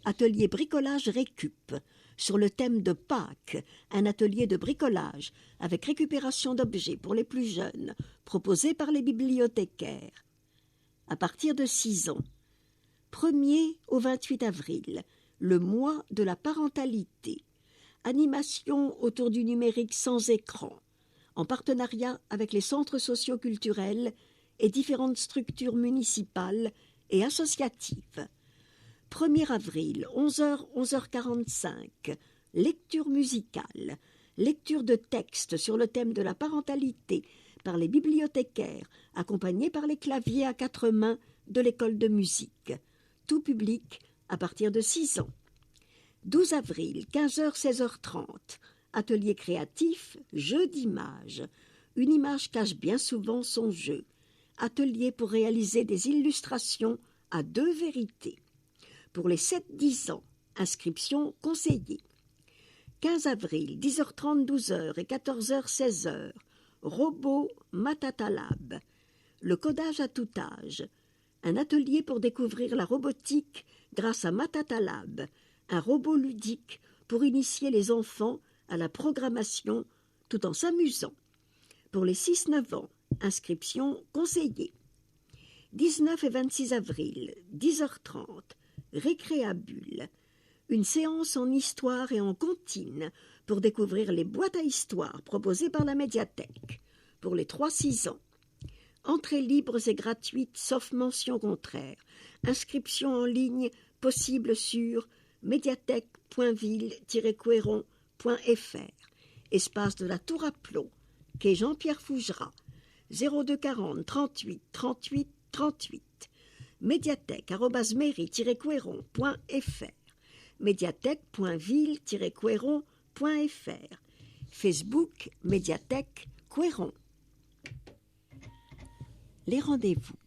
atelier bricolage récup, sur le thème de Pâques, un atelier de bricolage avec récupération d'objets pour les plus jeunes, proposé par les bibliothécaires. À partir de 6 ans. 1er au 28 avril, le mois de la parentalité. Animation autour du numérique sans écran, en partenariat avec les centres socio-culturels et différentes structures municipales et associatives. 1er avril, 11h, 11h45, lecture musicale, lecture de textes sur le thème de la parentalité par les bibliothécaires, accompagnés par les claviers à 4 mains de l'école de musique. Tout public à partir de 6 ans. 12 avril, 15h, 16h30, atelier créatif, jeu d'image. Une image cache bien souvent son jeu. Atelier pour réaliser des illustrations à 2 vérités. Pour les 7-10 ans, inscription conseillée. 15 avril, 10h30, 12h et 14h, 16h, robot Matatalab. Le codage à tout âge. Un atelier pour découvrir la robotique grâce à Matatalab, un robot ludique pour initier les enfants à la programmation tout en s'amusant. Pour les 6-9 ans, inscription conseillée. 19 et 26 avril, 10h30, Récréabule. Une séance en histoire et en comptine pour découvrir les boîtes à histoire proposées par la médiathèque. Pour les 3-6 ans. Entrées libres et gratuites sauf mention contraire. Inscription en ligne possible sur médiathèque.ville-couéron.fr. Espace de la Tour à Plomb, quai Jean-Pierre Fougerat, 02 40 38 38 38. médiathèque@mairie-couéron.fr. médiathèque.ville-couéron.fr. Facebook Médiathèque Couéron. Les rendez-vous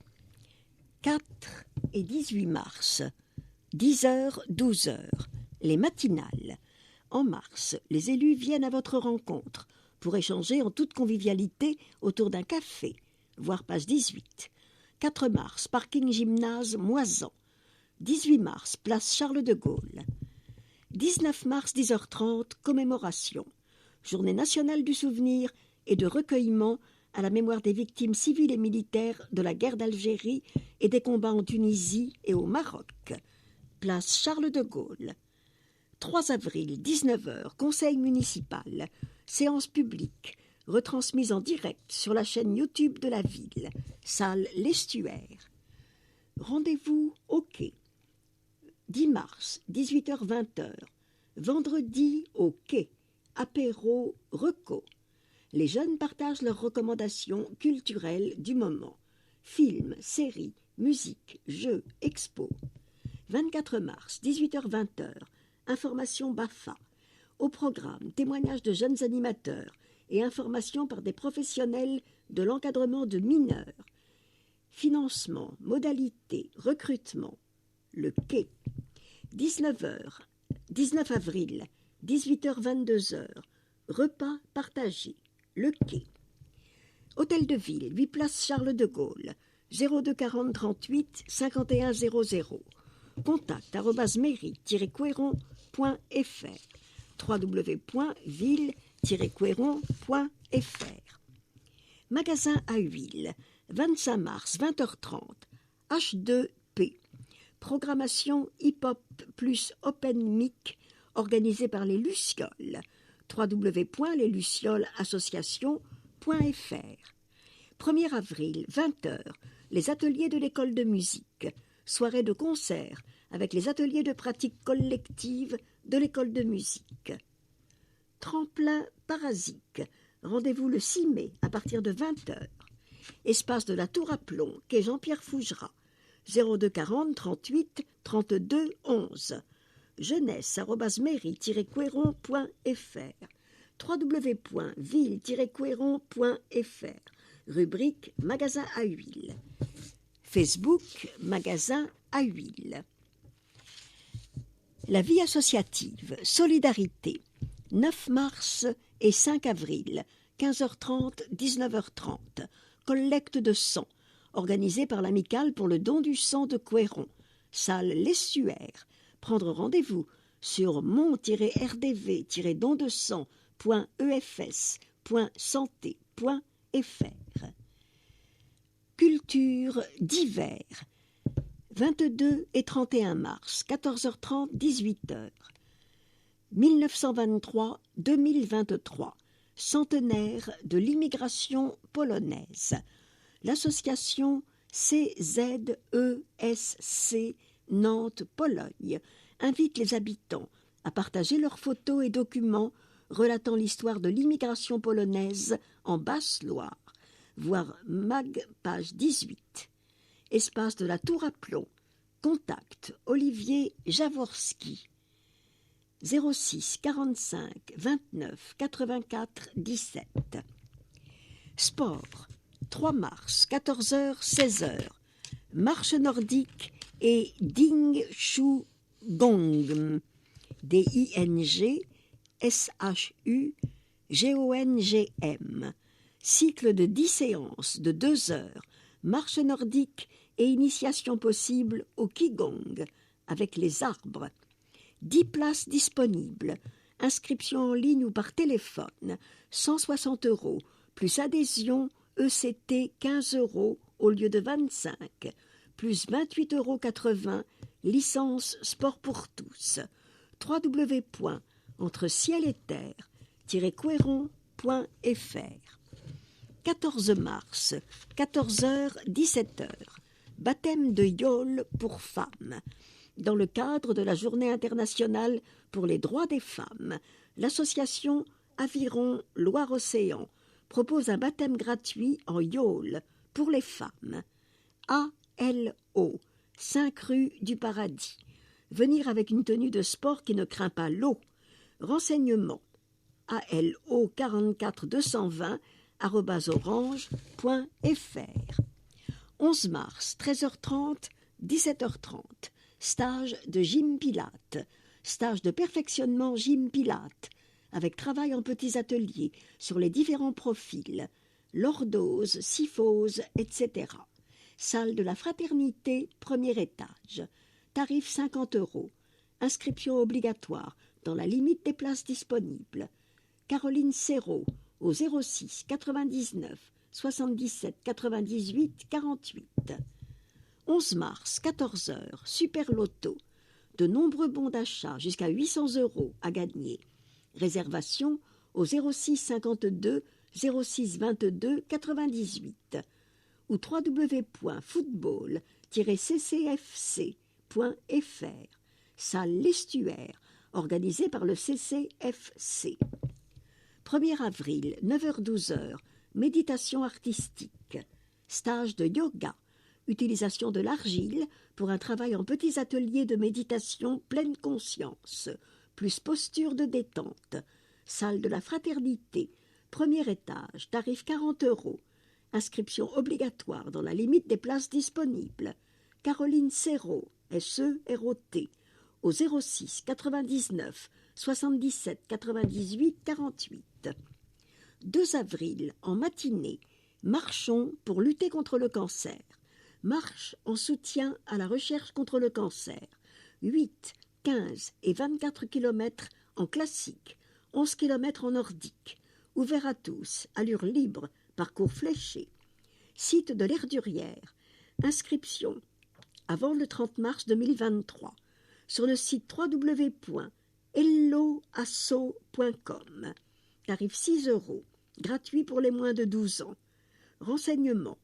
4 et 18 mars, 10h, 12h, les matinales. En mars, les élus viennent à votre rencontre pour échanger en toute convivialité autour d'un café, voire page 18. 4 mars, parking gymnase Moisan. 18 mars, place Charles de Gaulle. 19 mars, 10h30, commémoration. Journée nationale du souvenir et de recueillement à la mémoire des victimes civiles et militaires de la guerre d'Algérie et des combats en Tunisie et au Maroc. Place Charles de Gaulle. 3 avril, 19h, conseil municipal. Séance publique, retransmise en direct sur la chaîne YouTube de la ville. Salle L'Estuaire. Rendez-vous au quai. 10 mars, 18h-20h. Vendredi au quai. Apéro reco. Les jeunes partagent leurs recommandations culturelles du moment. Films, séries, musique, jeux, expos. 24 mars, 18h-20h. Information BAFA. Au programme, témoignages de jeunes animateurs et informations par des professionnels de l'encadrement de mineurs. Financement, modalités, recrutement. Le quai. 19 avril, 18h-22h. Repas partagé. Le quai. Hôtel de Ville, 8 place Charles de Gaulle. 02 40 38 51 00. Contact @mairie-couéron.fr www.ville-couéron.fr. Magasin à huile, 25 mars, 20h30. H2P. Programmation hip-hop plus open mic organisée par les Lucioles. www.lesluciollesassociation.fr. 1er avril, 20h. Les ateliers de l'école de musique. Soirée de concert avec les ateliers de pratique collective de l'école de musique. Tremplin Parasique. Rendez-vous le 6 mai à partir de 20h. Espace de la Tour à Plomb, quai Jean-Pierre Fougerat. 02 40 38 32 11. jeunesse@mairie-couéron.fr. www.ville-couéron.fr. Rubrique Magasin à huile. Facebook Magasin à huile. La vie associative, solidarité. 9 mars et 5 avril, 15h30, 19h30. Collecte de sang, organisée par l'Amicale pour le don du sang de Couéron. Salle L'Estuaire. Prendre rendez-vous sur mon-rdv-don-de-sang.efs.santé.fr. Culture d'hiver. 22 et 31 mars, 14h30, 18h. 1923-2023, centenaire de l'immigration polonaise. L'association CZESC Nantes-Pologne invite les habitants à partager leurs photos et documents relatant l'histoire de l'immigration polonaise en Basse-Loire. Voir Mag, page 18. Espace de la Tour à Plomb. Contact Olivier Jaworski. 06 45 29 84 17. Sport. 3 mars, 14h, 16h. Marche nordique et Ding Shu Gong. DING-SHU-GONGM. Cycle de 10 séances de 2 heures. Marche nordique et initiation possible au Qigong avec les arbres. 10 places disponibles. Inscription en ligne ou par téléphone. 160 €, plus adhésion ECT 15 € au lieu de 25, plus 28,80 €, licence sport pour tous. www.entreciel-et-terre-couéron.fr. 14 mars, 14h, 17h. Baptême de yole pour femmes. Dans le cadre de la Journée internationale pour les droits des femmes, l'association Aviron Loire-Océan propose un baptême gratuit en yole pour les femmes. ALO, 5 rue du Paradis. Venir avec une tenue de sport qui ne craint pas l'eau. Renseignements ALO 44 220 @orange.fr. 11 mars, 13h30, 17h30. Stage de gym Pilates. Stage de perfectionnement gym Pilates, avec travail en petits ateliers sur les différents profils, lordose, syphose, etc. Salle de la Fraternité, premier étage. Tarif 50 €. Inscription obligatoire, dans la limite des places disponibles. Caroline Serrault, au 06 99 77 98 48. 11 mars, 14h, Super Loto. De nombreux bons d'achat jusqu'à 800 € à gagner. Réservation au 06 52 06 22 98 ou www.football-ccfc.fr. Salle L'Estuaire, organisée par le CCFC. 1er avril, 9h-12h, méditation artistique. Stage de yoga. Utilisation de l'argile pour un travail en petits ateliers de méditation pleine conscience, plus posture de détente. Salle de la Fraternité, premier étage, tarif 40 €. Inscription obligatoire dans la limite des places disponibles. Caroline Serrault, SEROT, au 06 99 77 98 48. 2 avril, en matinée, marchons pour lutter contre le cancer. Marche en soutien à la recherche contre le cancer. 8, 15 et 24 km en classique, 11 km en nordique. Ouvert à tous, allure libre, parcours fléché. Site de l'Erdurière. Inscription avant le 30 mars 2023 sur le site www.helloasso.com. Tarif 6 €, gratuit pour les moins de 12 ans. Renseignements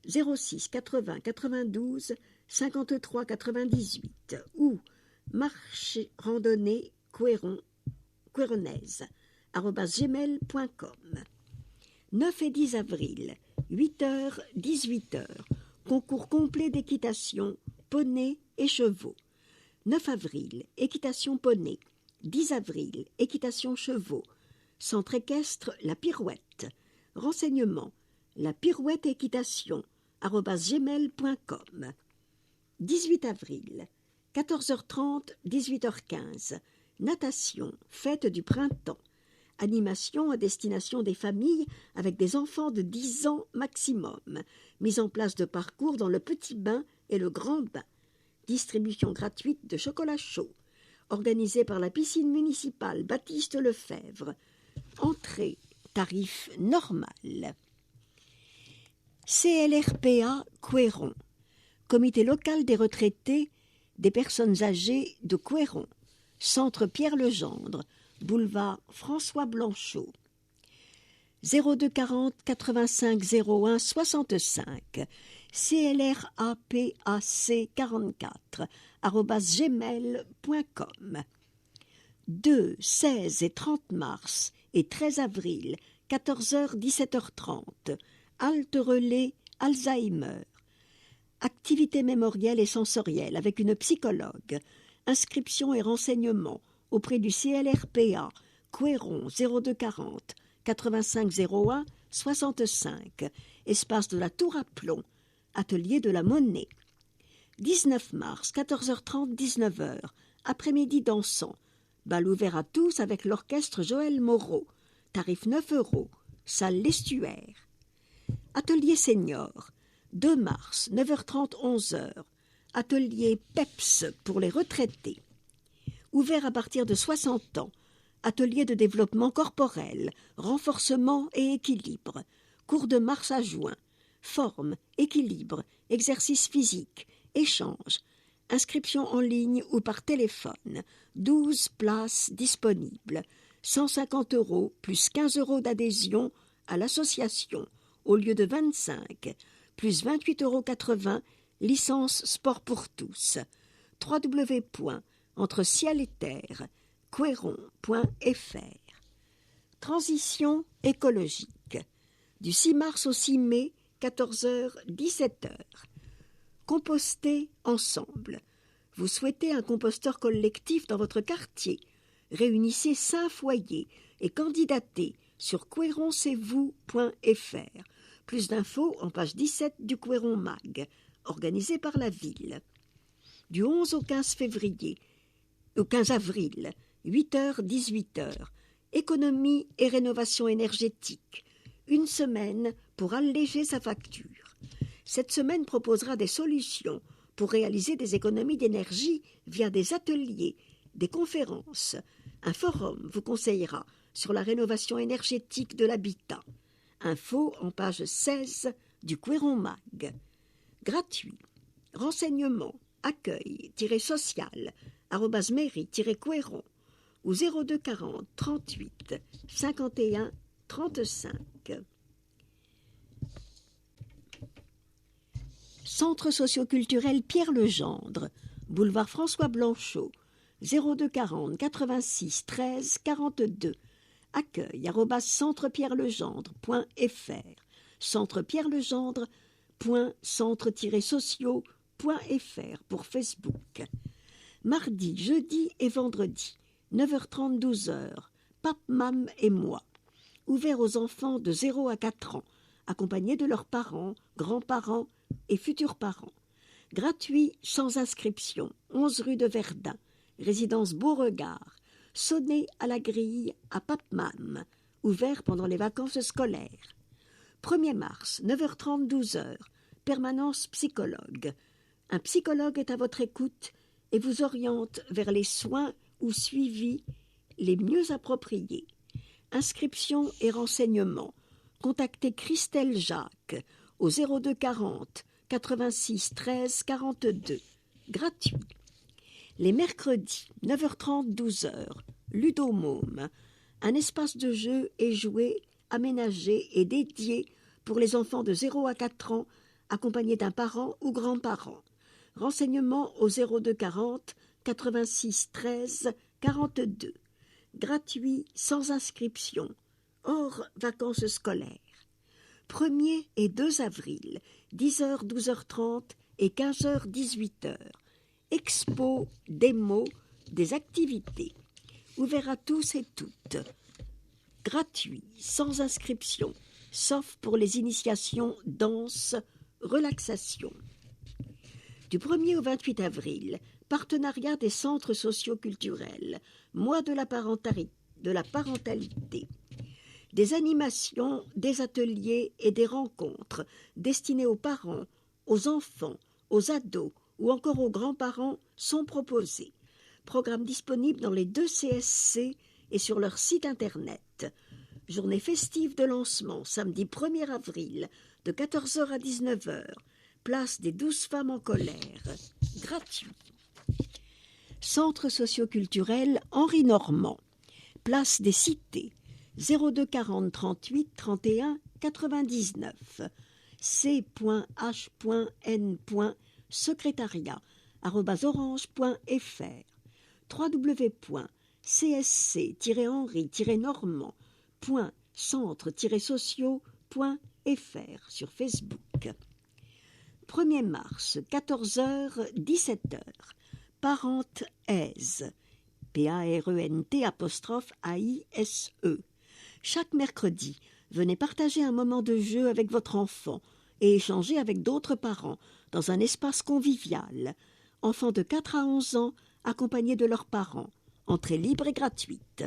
06 80 92 53 98 ou marché randonnée quéronaise @gmail.com. 9 et 10 avril, 8h, 18h, concours complet d'équitation, poney et chevaux. 9 avril, équitation poney. 10 avril, équitation chevaux. Centre équestre La Pirouette. Renseignements la pirouette équitation @gmail.com. 18 avril, 14h30, 18h15. Natation, fête du printemps. Animation à destination des familles avec des enfants de 10 ans maximum. Mise en place de parcours dans le petit bain et le grand bain. Distribution gratuite de chocolat chaud. Organisée par la piscine municipale Baptiste Lefebvre. Entrée, tarif normal. CLRPA Couëron, Comité local des retraités des personnes âgées de Couëron, Centre Pierre-Legendre, boulevard François Blanchot. 02 40 85 01 65 CLRAPAC44 @gmail.com. 2, 16 et 30 mars et 13 avril, 14h, 17h30. Halte relais Alzheimer. Activité mémorielle et sensorielle avec une psychologue. Inscription et renseignements auprès du CLRPA, Couëron 02 40 85 01 65, espace de la Tour à Plomb, atelier de la Monnaie. 19 mars, 14h30, 19h, après-midi dansant. Bal ouvert à tous avec l'orchestre Joël Moreau. Tarif 9 €, salle L'Estuaire. Atelier senior, 2 mars, 9h30, 11h. Atelier PEPS pour les retraités. Ouvert à partir de 60 ans. Atelier de développement corporel, renforcement et équilibre. Cours de mars à juin. Forme, équilibre, exercice physique, échange. Inscription en ligne ou par téléphone. 12 places disponibles. 150 € plus 15 € d'adhésion à l'association, au lieu de 25, plus 28,80 € licence sport pour tous. www.entreciel-et-terre.couëron.fr. Transition écologique. Du 6 mars au 6 mai, 14h, 17h. Composter ensemble. Vous souhaitez un composteur collectif dans votre quartier? Réunissez 5 foyers et candidatez sur couéroncezvous.fr Plus d'infos en page 17 du Couëron Mag, organisé par la ville. Du 11 au 15 avril, 8h-18h, économie et rénovation énergétique. Une semaine pour alléger sa facture. Cette semaine proposera des solutions pour réaliser des économies d'énergie via des ateliers, des conférences. Un forum vous conseillera sur la rénovation énergétique de l'habitat. Info en page 16 du Couëron Mag. Gratuit. Renseignements, accueil-social, @mairie-couëron ou 02 40 38 51 35. Centre socioculturel Pierre Legendre, boulevard François Blanchot, 02 40 86 13 42. Accueil @centrepierrelegendre.fr, centrepierrelegendre.centre-sociaux.fr pour Facebook. Mardi, jeudi et vendredi, 9h30, 12h, Pape, Mam et moi. Ouvert aux enfants de 0 à 4 ans, accompagnés de leurs parents, grands-parents et futurs parents. Gratuit, sans inscription, 11 rue de Verdun, résidence Beauregard. Sonnez à la grille à Pape Mam, ouvert pendant les vacances scolaires. 1er mars, 9h30, 12h, permanence psychologue. Un psychologue est à votre écoute et vous oriente vers les soins ou suivis les mieux appropriés. Inscription et renseignements. Contactez Christelle Jacques au 02 40 86 13 42. Gratuit. Les mercredis, 9h30, 12h, Ludomôme, un espace de jeu et jouets aménagé et dédié pour les enfants de 0 à 4 ans, accompagnés d'un parent ou grand-parent. Renseignements au 02 40 86 13 42. Gratuit, sans inscription, hors vacances scolaires. 1er et 2 avril, 10h, 12h30 et 15h, 18h. Expo, démo, des activités. Ouvert à tous et toutes. Gratuit, sans inscription, sauf pour les initiations danse, relaxation. Du 1er au 28 avril, partenariat des centres socio-culturels, mois de la parentalité. Des animations, des ateliers et des rencontres destinés aux parents, aux enfants, aux ados ou encore aux grands-parents sont proposés. Programme disponible dans les 2 CSC et sur leur site internet. Journée festive de lancement, samedi 1er avril, de 14h à 19h. Place des 12 femmes en colère. Gratuit. Centre socio-culturel Henri Normand. Place des Cités. 02 40 38 31 99. c.h.n.secrétariat@orange.fr www.csc-henri-normand.centre-sociaux.fr sur Facebook. 1er mars, 14h, 17h. Parente aise. PARENT'-AISE. Chaque mercredi, venez partager un moment de jeu avec votre enfant et échanger avec d'autres parents dans un espace convivial. Enfants de 4 à 11 ans accompagnés de leurs parents. Entrée libre et gratuite.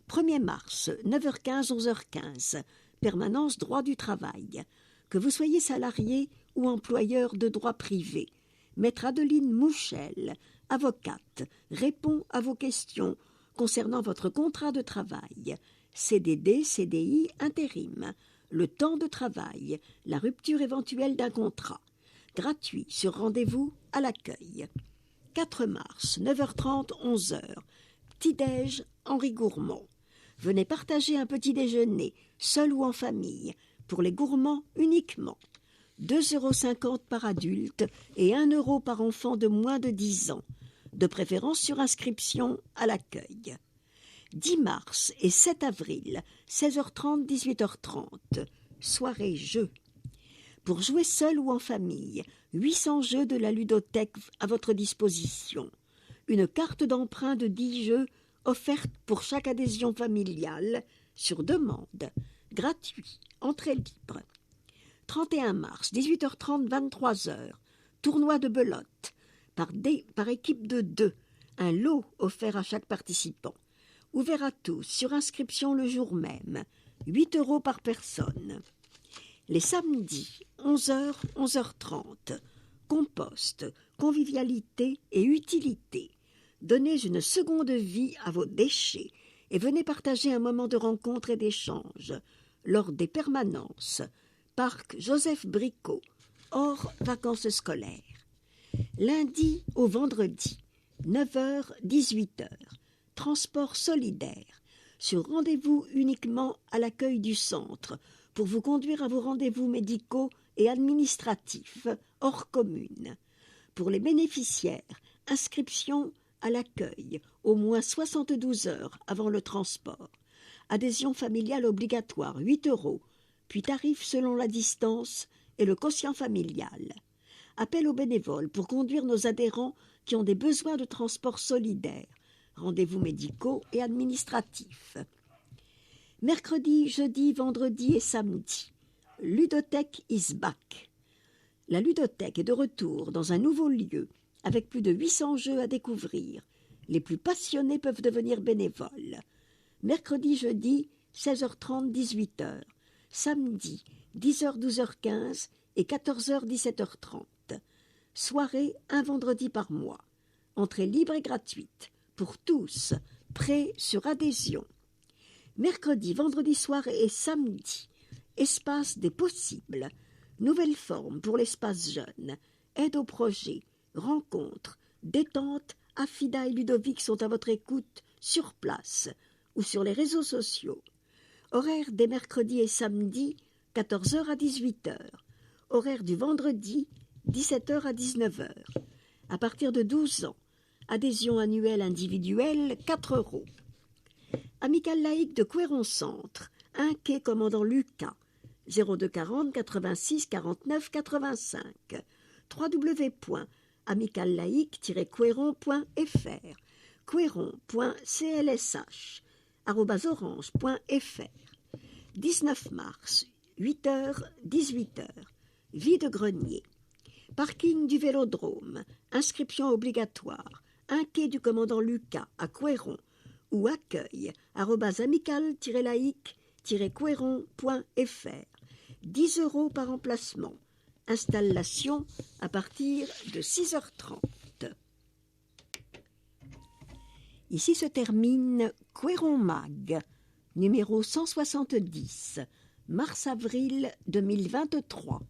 1er mars, 9h15, 11h15. Permanence droit du travail. Que vous soyez salarié ou employeur de droit privé. Maître Adeline Mouchel, avocate, répond à vos questions concernant votre contrat de travail. CDD, CDI, intérim. Le temps de travail. La rupture éventuelle d'un contrat. Gratuit sur rendez-vous à l'accueil. 4 mars, 9h30, 11h. Petit-déj, Henri Gourmand. Venez partager un petit déjeuner, seul ou en famille, pour les gourmands uniquement. 2,50 € par adulte et 1 € par enfant de moins de 10 ans, de préférence sur inscription à l'accueil. 10 mars et 7 avril, 16h30, 18h30, soirée jeux. Pour jouer seul ou en famille, 800 jeux de la ludothèque à votre disposition. Une carte d'emprunt de 10 jeux offerte pour chaque adhésion familiale, sur demande, gratuit, entrée libre. 31 mars, 18h30, 23h, tournoi de belote, par équipe de 2, un lot offert à chaque participant. Ouvert à tous, sur inscription le jour même, 8 € par personne. Les samedis, 11h, 11h30, compost, convivialité et utilité. Donnez une seconde vie à vos déchets et venez partager un moment de rencontre et d'échange lors des permanences. Parc Joseph Bricot, hors vacances scolaires. Lundi au vendredi, 9h, 18h, transport solidaire, sur rendez-vous uniquement à l'accueil du centre, pour vous conduire à vos rendez-vous médicaux et administratifs hors commune. Pour les bénéficiaires, inscription à l'accueil, au moins 72 heures avant le transport. Adhésion familiale obligatoire, 8 €, puis tarif selon la distance et le quotient familial. Appel aux bénévoles pour conduire nos adhérents qui ont des besoins de transport solidaire. Rendez-vous médicaux et administratifs. Mercredi, jeudi, vendredi et samedi. Ludothèque is back. La ludothèque est de retour dans un nouveau lieu, avec plus de 800 jeux à découvrir. Les plus passionnés peuvent devenir bénévoles. Mercredi, jeudi, 16h30, 18h. Samedi, 10h, 12h15 et 14h, 17h30. Soirée, un vendredi par mois. Entrée libre et gratuite. Pour tous, prêt sur adhésion. Mercredi, vendredi soir et samedi. Espace des possibles. Nouvelle forme pour l'espace jeune. Aide au projet. Rencontres. Détente. Afida et Ludovic sont à votre écoute sur place ou sur les réseaux sociaux. Horaire des mercredis et samedis, 14h à 18h. Horaire du vendredi, 17h à 19h. À partir de 12 ans. Adhésion annuelle individuelle, 4 €. Amicale laïque de Couëron Centre, 1 quai Commandant Lucas, 02 40 86 49 85. www.amicallelaïque-couéron.fr, couéron.clsh@orange.fr. 19 mars, 8h, 18h. Vide-grenier. Parking du Vélodrome. Inscription obligatoire. 1 quai du Commandant Lucas à Couëron ou accueil @amical-laïque-couéron.fr. 10 € par emplacement. Installation à partir de 6h30. Ici se termine Couëron Mag, numéro 170, mars-avril 2023.